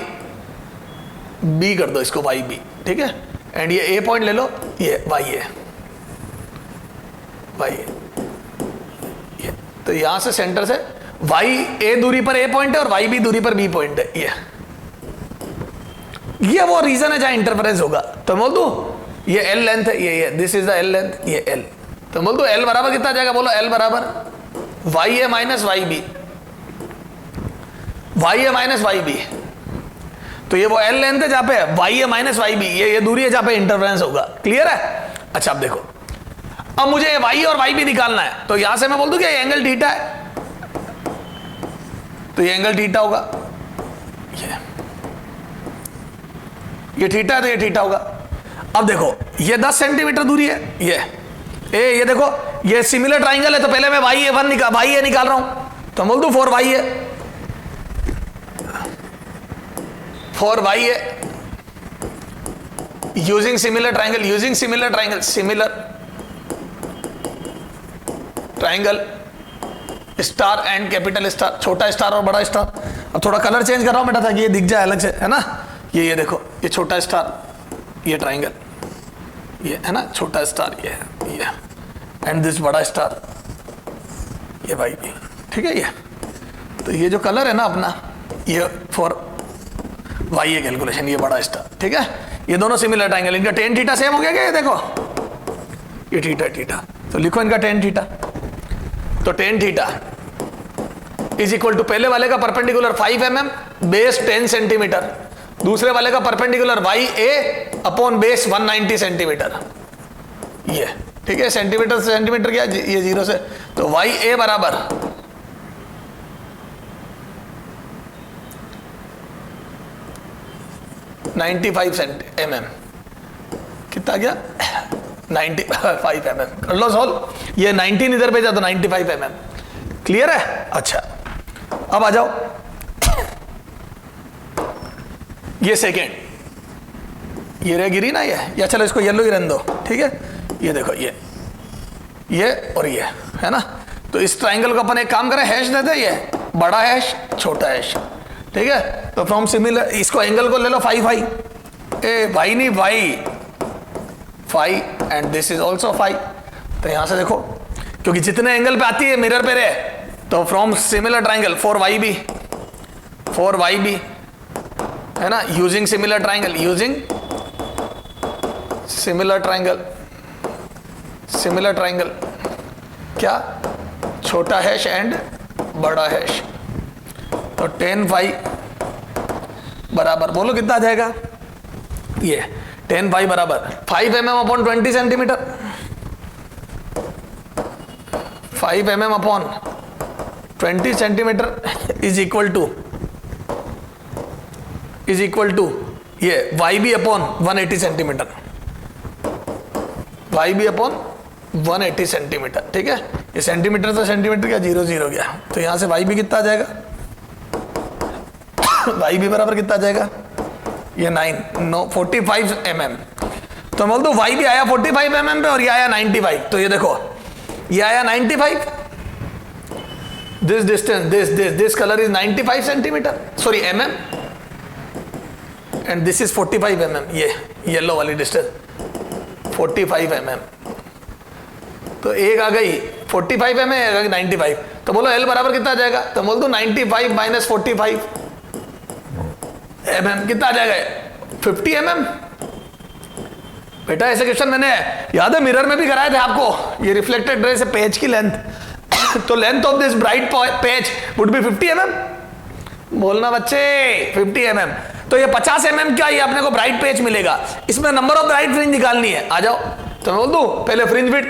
बी कर दो इसको, वाई बी, ठीक है, एंड ये ए पॉइंट ले लो, ये वाई है, वाई है, ये तो यहां से सेंटर से वाई ए दूरी पर ए पॉइंट है और वाई बी दूरी पर बी पॉइंट है, ये वो रीजन है जहां इंटरफेरेंस होगा। तो बोल दू ये एल लेंथ है, ये this is the L length, ये एल, तो बोल दो एल बराबर कितना जाएगा, बोलो एल बराबर Y A minus Y B, Y A minus Y B, तो ये वो एल लेंथ है जहां पे Y A minus Y B, ये दूरी है जहां पे इंटरफेरेंस होगा, क्लियर है। अच्छा अब देखो, अब मुझे वाई और वाई बी निकालना है, तो यहां से मैं बोल दूं कि ये एंगल थीटा है, तो ये एंगल थीटा होगा, ये थीटा है तो ये थीटा होगा। अब देखो ये 10 सेंटीमीटर दूरी है, ये देखो ये सिमिलर ट्राइंगल है, तो पहले मैं वाई ए निकाल रहा हूं, तो बोल दूं 4y है, 4y है, using similar triangle star and capital star, छोटा स्टार और बड़ा स्टार। अब थोड़ा कलर चेंज कर रहा हूं बेटा ताकि ये दिख जाए अलग से, है ना, ये देखो, ये छोटा स्टार, ये ट्राइंगल, ये है ना छोटा स्टार, ये एंड दिस बड़ा स्टार, ये भाई भी, ठीक है, ये तो ये जो कलर है ना अपना, ये फॉर वाई ए कैलकुलेशन, ये बड़ा स्टार, ठीक है, ये दोनों सिमिलर ट्राइंगल, इनका टेन थीटा सेम हो गया क्या, ये देखो ये थीटा, तो लिखो इनका टेन थीटा, तो tan theta is equal to पहले वाले का परपेंडिकुलर 5 mm बेस 10 सेंटीमीटर, दूसरे वाले का परपेंडिकुलर वाई ए अपॉन बेस 190 सेंटीमीटर, ये ठीक है, सेंटीमीटर से सेंटीमीटर क्या, ये 0 से, तो वाई ए बराबर 95 mm, कितना गया 95 mm, कर लो सॉल्व, ये 19 इधर भेजा तो 95 mm, क्लियर है। अच्छा अब आ जाओ, ये सेकेंड, ये रे गिरी ना ये, या चलो इसको येलो ही रहने दो, ठीक है, ये देखो ये और ये है ना, तो इस ट्राइंगल को अपन एक काम करें, हैश देते, ये बड़ा हैश छोटा हैश, ठीक है, तो फ्रॉम सिमिलर इसको एंगल को ले लो 5 वाई नहीं Y 5 and this is also 5, तो यहां से देखो क्योंकि जितने एंगल पे आती है मिरर पे रहे, तो from similar triangle 4y B है ना, यूजिंग सिमिलर ट्राइंगल क्या, छोटा हैश एंड बड़ा हैश, तो 10 फाई बराबर बोलो कितना आ जाएगा, ये 10 फाई बराबर 5 mm upon 20 centimetre, 5 mm upon 20 centimetre is equal to ये Y B upon 180 centimetre, Y B upon 180 centimetre, ठीक है, ये सेंटीमीटर से सेंटीमीटर क्या 0 गया, तो यहां से वाई बी कितना आ जाएगा, वाई बी बराबर कितना आ जाएगा, ये 45 mm, तो बोल दो वाई बी आया 45 mm पे और ये आया 95, तो ये देखो ये आया 95, this distance this colour is 95 centimetre sorry mm and this is 45 mm, ये येलो वाली डिस्टेंस 45 mm, तो एक आ गई 45 mm, एक आ गई 95, तो बोलो L बराबर कितना आ जाएगा, तो बोल दो 95 माइनस 45 mm कितना आ जाएगा 50 mm। बेटा ऐसे क्वेश्चन मैंने याद है मिरर में भी कराए थे आपको, ये रिफ्लेक्टेड रे से पेज की लेंथ तो length of this bright page would be 50 mm। बोलना बच्चे 50 mm। तो ये 50 mm का ये अपने को ब्राइट पेज मिलेगा। इसमें नंबर ऑफ ब्राइट फ्रिंज निकालनी है। आ जाओ तो मैं बोल दूं पहले फ्रिंज विड्थ,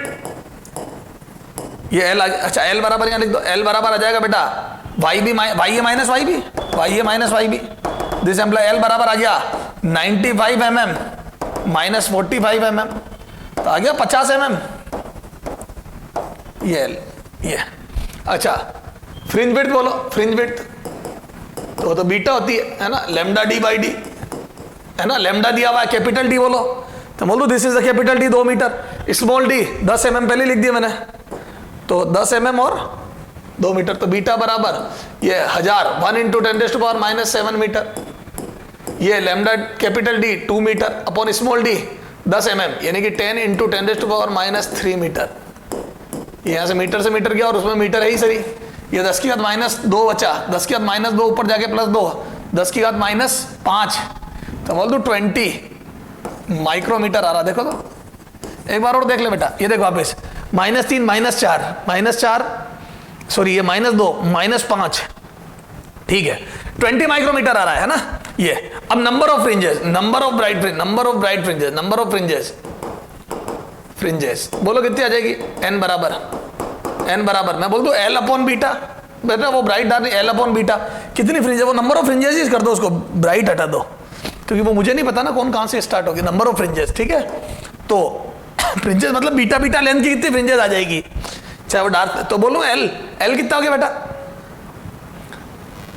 ये एल, अच्छा एल बराबर यहां लिख दो, एल बराबर आ जाएगा बेटा Y B Y A minus Y B, Y A minus Y B. This imply L बराबर आ गया 95 mm माइनस 45 mm, तो आ गया 50 mm ये एल ये। अच्छा फ्रिंज विड्थ बोलो, फ्रिंज विड्थ तो बीटा होती है ना, लेमडा डी बाई डी है ना, लेमडा दिया हुआ है कैपिटल डी बोलो, तो बोल दो this is the capital D 2 metre, small D 10 mm पहले लिख दिया मैंने, तो 10 mm और 2 मीटर, तो बीटा बराबर ये 1000 1 × 10⁻⁻7 मीटर, ये lambda capital D 2 metre upon small D 10 mm यानी कि 10 × 10⁻³ मीटर। यहां से मीटर गया और उसमें मीटर है ही सही, ये 10 की घात -2 बचा, 10 की घात -2 ऊपर जाके +2, 10 की घात -5, तो बोल दो 20 माइक्रोमीटर आ रहा। देखो तो एक बार और देख ले बेटा, ये देखो वापस -3 -4 सॉरी ये -2 -5, ठीक है 20 माइक्रोमीटर आ रहा है ना ये। अब number of fringes, number of bright fringe, number of bright fringes, number of fringes बोलो कितनी आ जाएगी, n बराबर मैं बोल दूं L अपॉन बीटा, बेटा वो ब्राइट डाल L अपॉन बीटा, कितनी फ्रिंज है वो नंबर ऑफ फ्रिंजेस कर दो, उसको ब्राइट हटा दो क्योंकि वो मुझे नहीं पता ना कौन से स्टार्ट होगी, नंबर ऑफ फ्रिंजेस, ठीक है। तो फ्रिंजेस मतलब बीटा लेंथ की कितनी फ्रिंजेस आ जाएगी, चाहे वो डार्क, तो बोलो L कितना हो गया बेटा,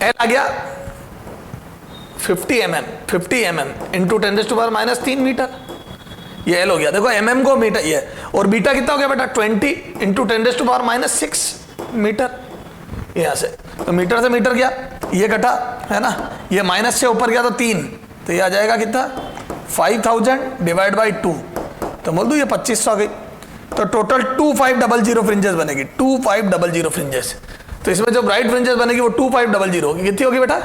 L आ गया 50 mm × 10⁻³ मीटर, ये L हो गया। देखो mm को मीटर ये, और बीटा कितना हो गया बेटा 20 × 10⁻6 मीटर, यहां से तो मीटर से मीटर गया, ये कटा है ना, ये माइनस से ऊपर गया तो 3, तो ये आ जाएगा कितना 5000 / 2, तो बोल दो ये 2500 आ गई, तो टोटल 2500 फ्रिंजेस बनेगी, 2500 फ्रिंजेस। तो इसमें जो ब्राइट फ्रिंजेस बनेगी वो 2500 होगी, कितनी होगी बेटा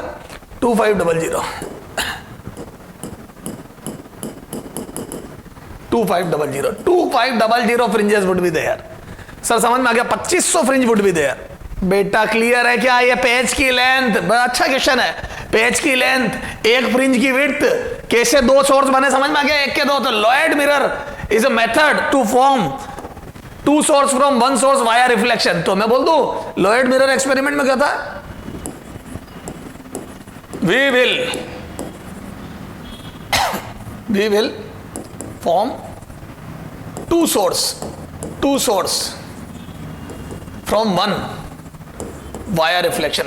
2500 fringes would be there. Sir समझ में आ गया, 2500 फ्रिंज वुड बी देयर। बेटा क्लियर है क्या, ये पेज की लेंथ, बड़ा अच्छा क्वेश्चन है, पेज की लेंथ, एक फ्रिंज की विड्थ, कैसे 2 सोर्स बने समझ में आ गया, एक के 2, तो Lloyd mirror is a method to form 2 source from 1 source via reflection. तो मैं बोल दूं लॉयड मिरर एक्सपेरिमेंट में क्या था, we will form 2 source from 1 via reflection,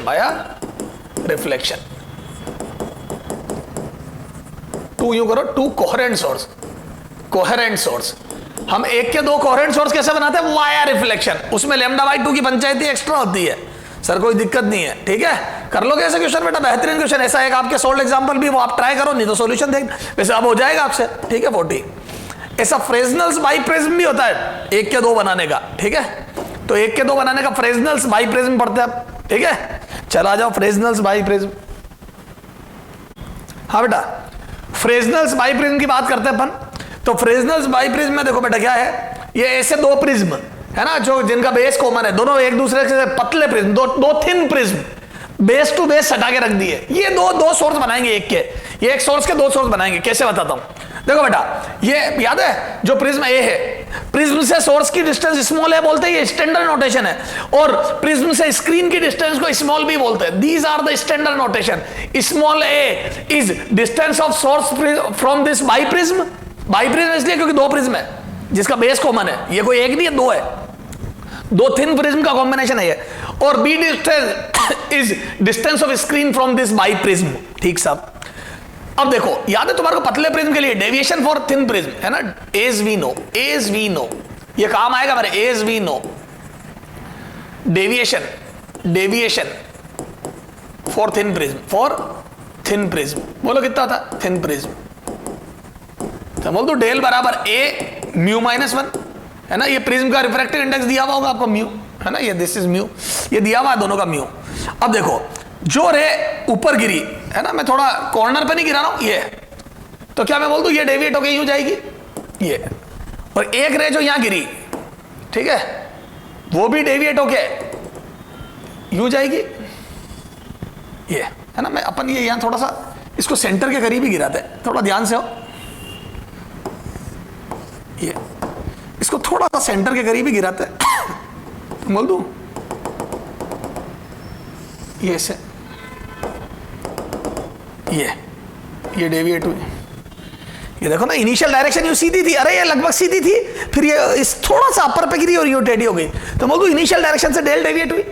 2 यूं करो, 2 कोहेरेंट सोर्स, हम एक के 2 कोहेरेंट सोर्स कैसे बनाते हैं, वाया रिफ्लेक्शन, उसमें λ/2 की पंचायती एक्स्ट्रा होती है, सर कोई दिक्कत नहीं है, ठीक है कर लोगे ऐसा क्वेश्चन बेटा, बेहतरीन क्वेश्चन, ऐसा एक आपके सोल्ड एग्जांपल भी वो आप ट्राई करो, नहीं तो सॉल्यूशन देख, वैसे अब हो जाएगा आपसे, ठीक है 40। ऐसा फ्रेजनल्स बाइप्रिज्म भी होता है, एक के 2 बनाने का, ठीक है, तो एक के 2 बनाने का फ्रेजनल्स बाइप्रिज्म पढ़ते हैं आप, ठीक है, चला जाओ फ्रेजनल्स बाइप्रिज्म। हाँ बेटा फ्रेजनल्स बाइप्रिज्म की बात करते हैं अपन, तो फ्रेजनल्स बाइप्रिज्म में देखो बेटा क्या है, ये ऐसे 2 प्रिज्म है ना, जो जिनका बेस कॉमन है, दोनों एक दूसरे से पतले प्रिज्म, दो thin prism, base to base सटा के रख दिए, ये दो सोर्स बनाएंगे एक के, ये एक सोर्स के 2 सोर्स बनाएंगे, कैसे बताता हूं। देखो बेटा ये याद है जो प्रिज्म ए है, प्रिज्म से सोर्स की डिस्टेंस स्मॉल है बोलते हैं, ये स्टैंडर्ड नोटेशन है, और प्रिज्म से स्क्रीन की डिस्टेंस को स्मॉल बी बोलते हैं, these are the standard notation. Small A is distance of source from this biprism, biprism इसलिए क्योंकि 2 प्रिज्म है जिसका बेस कॉमन है, ये कोई एक नहीं है 2 है, 2 थिन प्रिज्म का कॉम्बिनेशन है ये, और B distance is distance of screen from this biprism, ठीक साहब। अब देखो याद है तुम्हारे को पतले प्रिज्म के लिए डेविएशन फॉर थिन प्रिज्म है ना, एज वी नो ये काम आएगा मेरे, as we know deviation for thin prism, बोलो कितना था थिन प्रिज्म, तो बोल दो डेल बराबर ए म्यू -1 है ना, ये प्रिज्म का रिफ्रैक्टिव इंडेक्स दिया हुआ होगा आपको म्यू है ना, ये दिस इज म्यू, ये दिया हुआ है दोनों का म्यू। अब देखो जो रे ऊपर गिरी है ना, मैं थोड़ा कॉर्नर पे नहीं गिरा रहा हूं, ये तो क्या मैं बोल दूं ये डेविएट होके यूं जाएगी ये, और एक रे जो यहां गिरी ठीक है वो भी डेविएट होके यूं जाएगी, ये है ना। मैं अपन ये यहां थोड़ा सा इसको सेंटर के करीब ही गिराते हैं, थोड़ा ध्यान से हो, ये इसको थोड़ा सा सेंटर के करीब ही गिराते हैं। बोल दूं ये से ये डेविएट हुई, ये देखो ना, इनिशियल डायरेक्शन यू सीधी थी, अरे ये लगभग सीधी थी, फिर ये इस थोड़ा सा अपर पे गिरी और यू टेढ़ी हो गई, तो बोल दूं इनिशियल डायरेक्शन से डेल डेविएट हुई।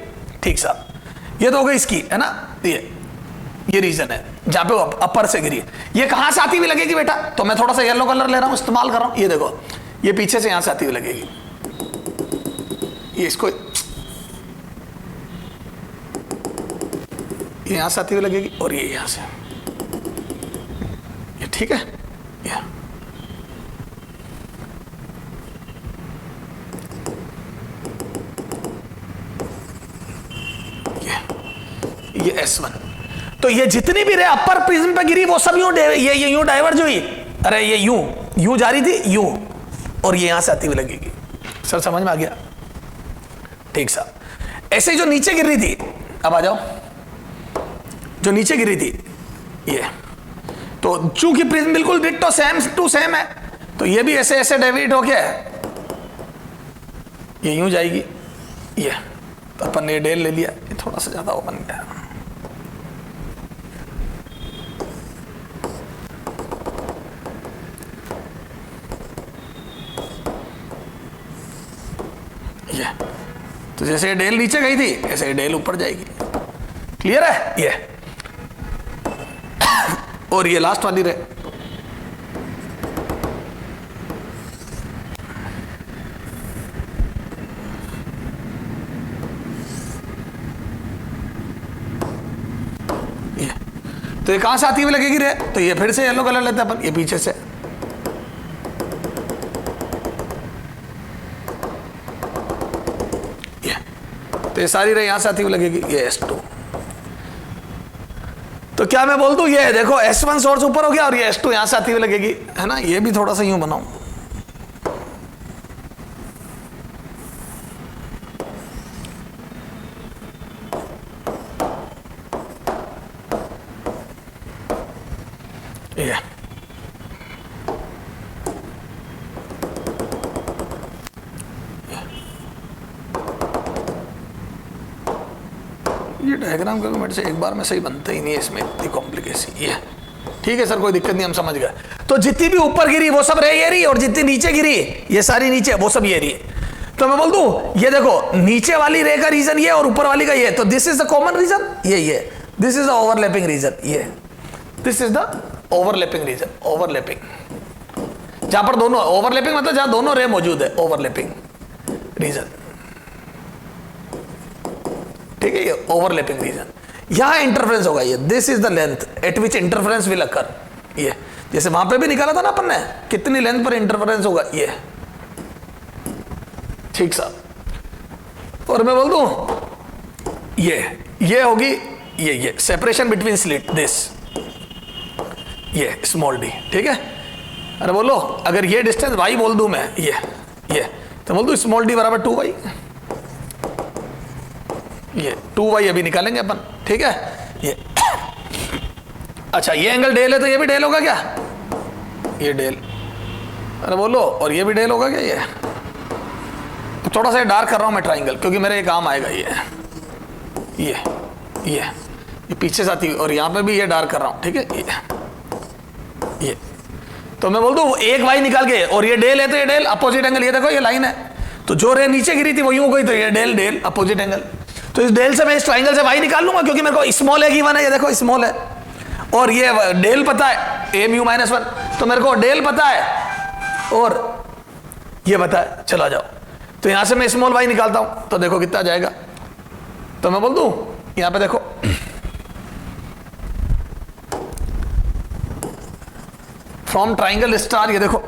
ठीक साहब, ये तो हो गई इसकी, है ना, ये रीजन है जहां पे वो अपर से गिरी। ये कहां से आती हुई लगेगी बेटा, तो मैं थोड़ा सा येलो कलर ले रहा हूं, इस्तेमाल कर रहा हूं, ये देखो, ये पीछे से यहां से आती हुई लगेगी, ये इसको ये यहां से आती हुई लगेगी और ये यहां से, ये ठीक है। ये S1, तो ये जितनी भी रे अपर प्रिज्म पे गिरी वो सब यूं ये यूं डाइवर्ज हुई, अरे ये यूं जा रही थी यूं, और ये यहां से आती हुई लगेगी। सर समझ में आ गया? ठीक साहब। ऐसे जो नीचे गिर रही थी, अब आ जाओ, जो नीचे गिरी थी ये, तो चूंकि प्रिज्म बिल्कुल डिट्टो सेम टू सेम है, तो ये भी ऐसे ऐसे डेविएट हो गया, ये यूं जाएगी, ये तो अपन ने डेल ले लिया, ये थोड़ा सा ज्यादा ओपन गया, ये तो जैसे ये डेल नीचे गई थी ऐसे ये डेल ऊपर जाएगी। क्लियर है ये? और ये लास्ट वाली रहे, ये तो ये कहां से आती हुई लगेगी रे, तो ये फिर से येलो कलर लेते हैं अपन, ये पीछे से, ये तो ये सारी रे यहां से आती हुई लगेगी, ये S2। तो क्या मैं बोल दूं, ये देखो S1 सोर्स ऊपर हो गया और ये S2 यहां से आती हुई लगेगी, है ना। ये भी थोड़ा सा यूं बनाऊं, ये डायग्राम क्योंकि मेरे से एक बार में सही बनता ही नहीं है, इसमें इतनी कॉम्प्लिकेशन। ये ठीक है सर, कोई दिक्कत नहीं, हम समझ गए। तो जितनी भी ऊपर गिरी वो सब ये रही, और जितनी नीचे गिरी ये सारी नीचे, वो सब ये रही। तो मैं बोल दूं, ये देखो नीचे वाली रे का रीजन ये और ऊपर वाली का ये, तो this is the common region, ये this is the overlapping region, ये this is the overlapping region, overlapping जहां पर दोनों, ओवरलैपिंग मतलब जहां दोनों रे मौजूद है, ओवरलैपिंग रीजन, ठीक है। ये ओवरलैपिंग रीजन, यहां इंटरफेरेंस होगा, ये this is the length eight which interference will occur. ये जैसे वहां पे भी निकाला था ना अपन ने, कितनी लेंथ पर इंटरफेरेंस होगा, ये ठीक साहब। और मैं बोल दूं ये होगी, ये सेपरेशन बिटवीन स्लिट, दिस ये स्मॉल डी, ठीक है। अरे बोलो, अगर ये डिस्टेंस y बोल दूं मैं, ये तो बोल दूं स्मॉल डी बराबर 2y, ये 2y अभी निकालेंगे अपन, ठीक है। ये अच्छा, ये एंगल डेल है तो ये भी डेल होगा क्या, ये डेल, अरे बोलो, और ये भी डेल होगा क्या, ये तो थोड़ा सा डार्क कर रहा हूं मैं ट्राइंगल, क्योंकि मेरे ये काम आएगा। ये पीछे से आती हुई, और यहां पे भी ये डार्क कर रहा हूं, ठीक है। ये तो मैं बोल दूं एक y निकाल के, और ये डेल है तो ये डेल अपोजिट एंगल, ये देखो ये लाइन है, तो जो रे नीचे गिरी थी वो यूं गई, तो ये डेल अपोजिट एंगल। तो इस डेल से मैं इस ट्राइंगल से y निकाल लूंगा, क्योंकि मेरे को स्मॉल है गिवन है, ये देखो स्मॉल है, और ये डेल पता है a म्यू -1, तो मेरे को डेल पता है और ये पता है। चला जाओ, तो यहां से मैं स्मॉल y निकालता हूं, तो देखो कितना जाएगा। तो मैं बोल दूं, यहां पे देखो फ्रॉम ट्राइंगल स्टार, ये देखो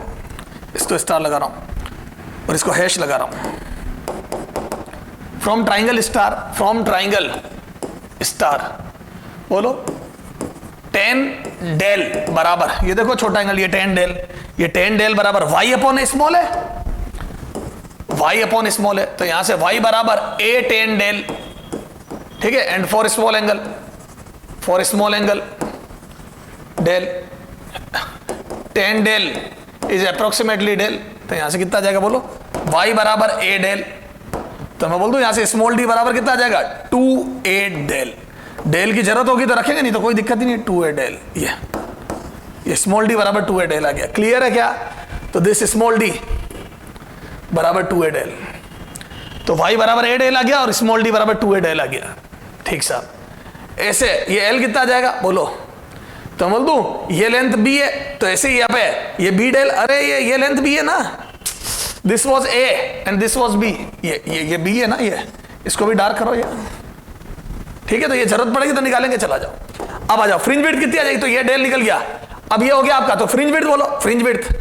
इसको स्टार लगा रहा हूं और इसको हैश लगा रहा हूं, फ्रॉम ट्राइंगल स्टार बोलो, tan डेल बराबर, ये देखो छोटा एंगल, ये tan डेल बराबर y अपॉन स्मॉल है, y अपॉन स्मॉल है, तो यहां से y बराबर a tan डेल, ठीक है, and for small angle del, tan del is approximately del. तो यहां से कितना आ जाएगा बोलो, y बराबर a डेल। तो मैं बोल दूं यहां से स्मॉल d बराबर कितना आ जाएगा 2a डेल। डेल की जरूरत होगी तो रखेंगे, नहीं तो कोई दिक्कत ही नहीं, 2a डेल। ये स्मॉल d बराबर 2a डेल आ गया। क्लियर है क्या? तो दिस स्मॉल d बराबर 2a डेल, तो y बराबर a डेल आ गया और स्मॉल d बराबर 2a डेल आ गया। ठीक साहब, ऐसे ये l कितना आ जाएगा बोलो, तो बोल दूं ये लेंथ b है, तो ऐसे ही यहाँ पे ये b डेल, अरे ये लेंथ b है ना, this was a and this was b, ये b है ना, ये इसको भी डार्क करो ये। ठीक है, तो ये जरूरत पड़ेगी तो निकालेंगे। चला जाओ, अब आ जाओ फ्रिंज विड्थ कितनी आ जाएगी, तो ये डेल निकल गया। अब ये हो गया आपका, तो फ्रिंज विड्थ बोलो, फ्रिंज विड्थ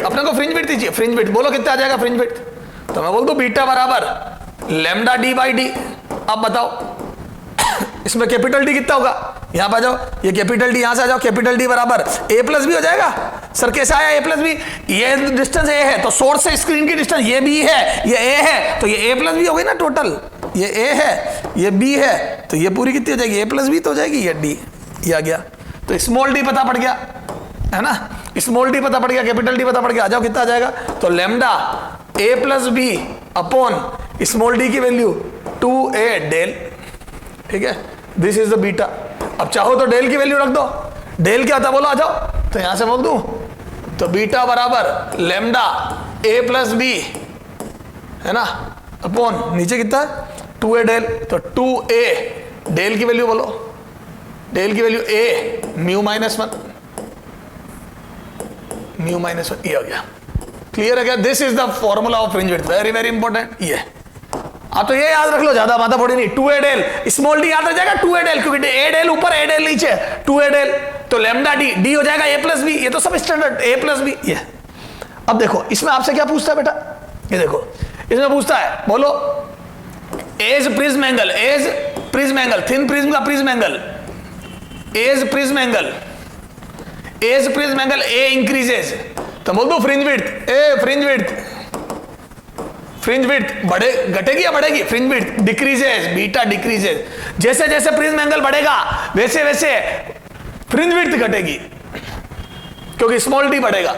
अपने को फ्रिंज विड्थ दीजिए, फ्रिंज विड्थ बोलो कितना आ जाएगा फ्रिंज विड्थ, तो मैं बोल दूं बीटा बराबर लैम्डा डी बाई डी। अब बताओ इसमें कैपिटल डी कितना होगा, यहां पर जाओ, ये कैपिटल डी यहां से आ जाओ, कैपिटल डी बराबर a प्लस बी हो जाएगा। सर कैसा आया a प्लस बी, ये डिस्टेंस a है तो सोर्स से स्क्रीन की डिस्टेंस ये b है, ये a है, तो ये a प्लस बी हो गई ना टोटल, ये a है ये b है, तो ये पूरी कितनी हो जाएगी a प्लस बी तो हो जाएगी, ये d ये आ गया। तो स्मॉल d पता पड़ गया है ना, स्मॉल d पता पड़ गया, कैपिटल d पता पड़ गया। आ जाओ कितना आ जाएगा, तो lambda a plus B upon small d की वैल्यू 2a डेल। ठीक है, दिस इज द बीटा। अब चाहो तो डेल की वैल्यू रख दो, डेल क्या होता बोलो, आ जाओ, तो यहां से बोल दूं, तो बीटा बराबर लैम्डा a प्लस बी है ना अपॉन नीचे कितना 2a डेल, तो 2a डेल की वैल्यू बोलो, डेल की value a mu minus 1, mu minus 1 ये हो गया। क्लियर है क्या? This is the formula of fringe width, very very important. ये आप तो ये याद रख लो, ज्यादा माथा फोड़ी नहीं। 2a डेल स्मॉल d याद रह जाएगा, 2a डेल, क्योंकि a डेल ऊपर a डेल नीचे, 2a डेल, तो लैम्डा d हो जाएगा a प्लस बी, ये तो सब स्टैंडर्ड a प्लस बी। ये अब देखो इसमें आपसे क्या पूछता है बेटा, ये देखो इसमें पूछता है बोलो as prism angle, as prism angle, thin prism का prism angle, as prism angle, as prism angle a increases, तो बोल दो fringe width A, fringe width, fringe width बढ़े घटेगी या बढ़ेगी, fringe width decreases, beta decreases, जैसे जैसे प्रिज्म एंगल बढ़ेगा वैसे वैसे फ्रिंज विड्थ घटेगी, क्योंकि स्मॉल d बढ़ेगा।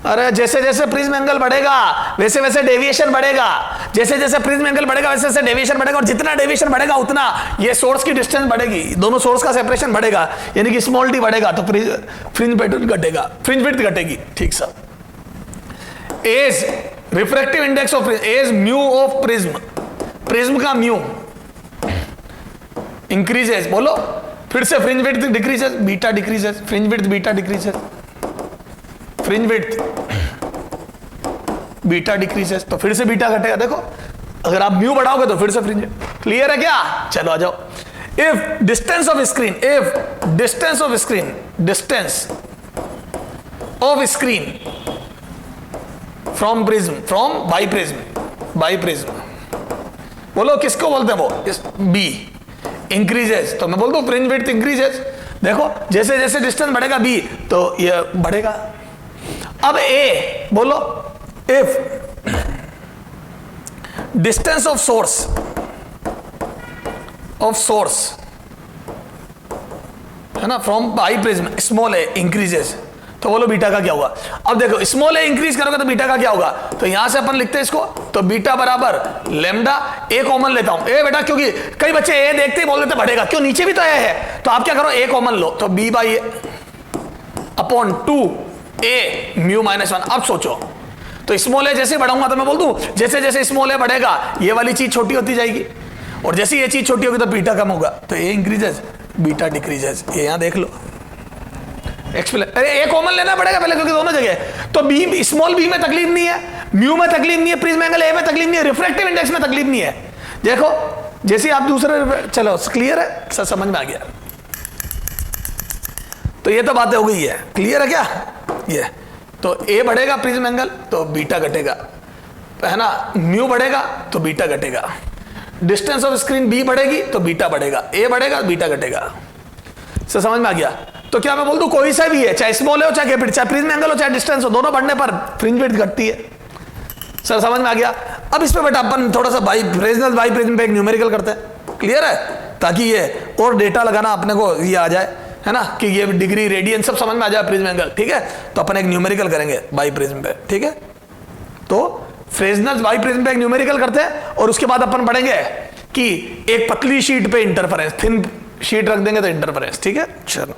अरे जैसे जैसे प्रिज्म एंगल बढ़ेगा वैसे वैसे डेविएशन बढ़ेगा, जैसे जैसे प्रिज्म एंगल बढ़ेगा वैसे वैसे डेविएशन बढ़ेगा, और जितना डेविएशन बढ़ेगा उतना ये सोर्स की डिस्टेंस बढ़ेगी, दोनों सोर्स का सेपरेशन बढ़ेगा, यानी कि स्मॉल d बढ़ेगा तो फ्रिंज पैटर्न घटेगा, फ्रिंज विड्थ घटेगी। ठीक sir, as refractive index of as mu of prism, prism का म्यू इंक्रीजेस, बोलो फिर से fringe width decreases, beta decreases, fringe width beta decreases, fringe width beta decreases, तो फिर से बीटा घटेगा। देखो अगर आप म्यू बढ़ाओगे तो फिर से फ्रिंज। क्लियर है क्या? चलो आ जाओ। If distance of screen, if distance of screen, distance of screen from prism, from by prism, by prism, बोलो किसको बोलते हैं वो, इस बी इंक्रीजेस, तो मैं बोल दूं फ्रिंज विड्थ इंक्रीजेस। देखो जैसे जैसे डिस्टेंस बढ़ेगा बी तो ये बढ़ेगा। अब ए बोलो, if distance of source, of source है ना from by prism small A increases, तो बोलो बीटा का क्या हुआ। अब देखो स्मॉल ए इंक्रीज करोगे तो बीटा का क्या होगा, तो यहां से अपन लिखते हैं इसको, तो बीटा बराबर लैम्डा, ए कॉमन लेता हूं ए बेटा, क्योंकि कई बच्चे ए देखते ही बोल देते बढ़ेगा, क्यों नीचे भी तो ए है, तो आप क्या करो ए कॉमन लो, तो B by A upon 2a mu minus 1। अब सोचो तो स्मॉल ए जैसे बढ़ाऊंगा तो मैं बोल दूं जैसे जैसे स्मॉल ए बढ़ेगा ये वाली चीज छोटी होती जाएगी, और जैसे ये चीज छोटी होगी तो बीटा कम होगा, तो ए इंक्रीजेस बीटा डिक्रीजेस। ये यहां देख लो एक्सप्लेन, अरे ए कॉमन लेना पड़ेगा पहले क्योंकि दोनों जगह, तो बी स्मॉल बी में तकलीफ नहीं है, म्यू में तकलीफ नहीं है, प्रिज्म एंगल ए में तकलीफ नहीं है, रिफ्रैक्टिव इंडेक्स में तकलीफ नहीं है। देखो जैसे आप दूसरे, चलो क्लियर है, सब समझ में आ गया। तो ये तो बातें हो गई है, क्लियर है क्या? ये तो ए बढ़ेगा प्रिज्म एंगल तो बीटा घटेगा, है ना, म्यू बढ़ेगा तो बीटा घटेगा, डिस्टेंस ऑफ स्क्रीन बी बढ़ेगी तो बीटा बढ़ेगा, ए बढ़ेगा बीटा घटेगा। सब समझ में आ गया? तो क्या मैं बोल दूं कोई सा भी है, चाहे स्मॉल हो चाहे कैपिटल, चाहे प्रिज्म एंगल हो चाहे डिस्टेंस हो, दोनों बढ़ने पर फ्रिंज विड्थ घटती है। सर समझ में आ गया। अब इस पे बेटा अपन थोड़ा सा फ्रेजनेस बाई प्रिज्म पे एक न्यूमेरिकल करते हैं, क्लियर है, ताकि ये और डेटा लगाना अपने को ये आ जाए, है ना, कि ये डिग्री रेडियन सब समझ में आ जाए प्रिज्म एंगल, ठीक है। तो अपन एक न्यूमेरिकल करेंगे बाई प्रिज्म पे, ठीक है। तो फ्रेजनेस बाई प्रिज्म पे एक न्यूमेरिकल करते हैं और उसके बाद अपन पढ़ेंगे कि एक पतली शीट पे इंटरफेरेंस, थिन शीट रख देंगे तो इंटरफेरेंस, ठीक है। चलो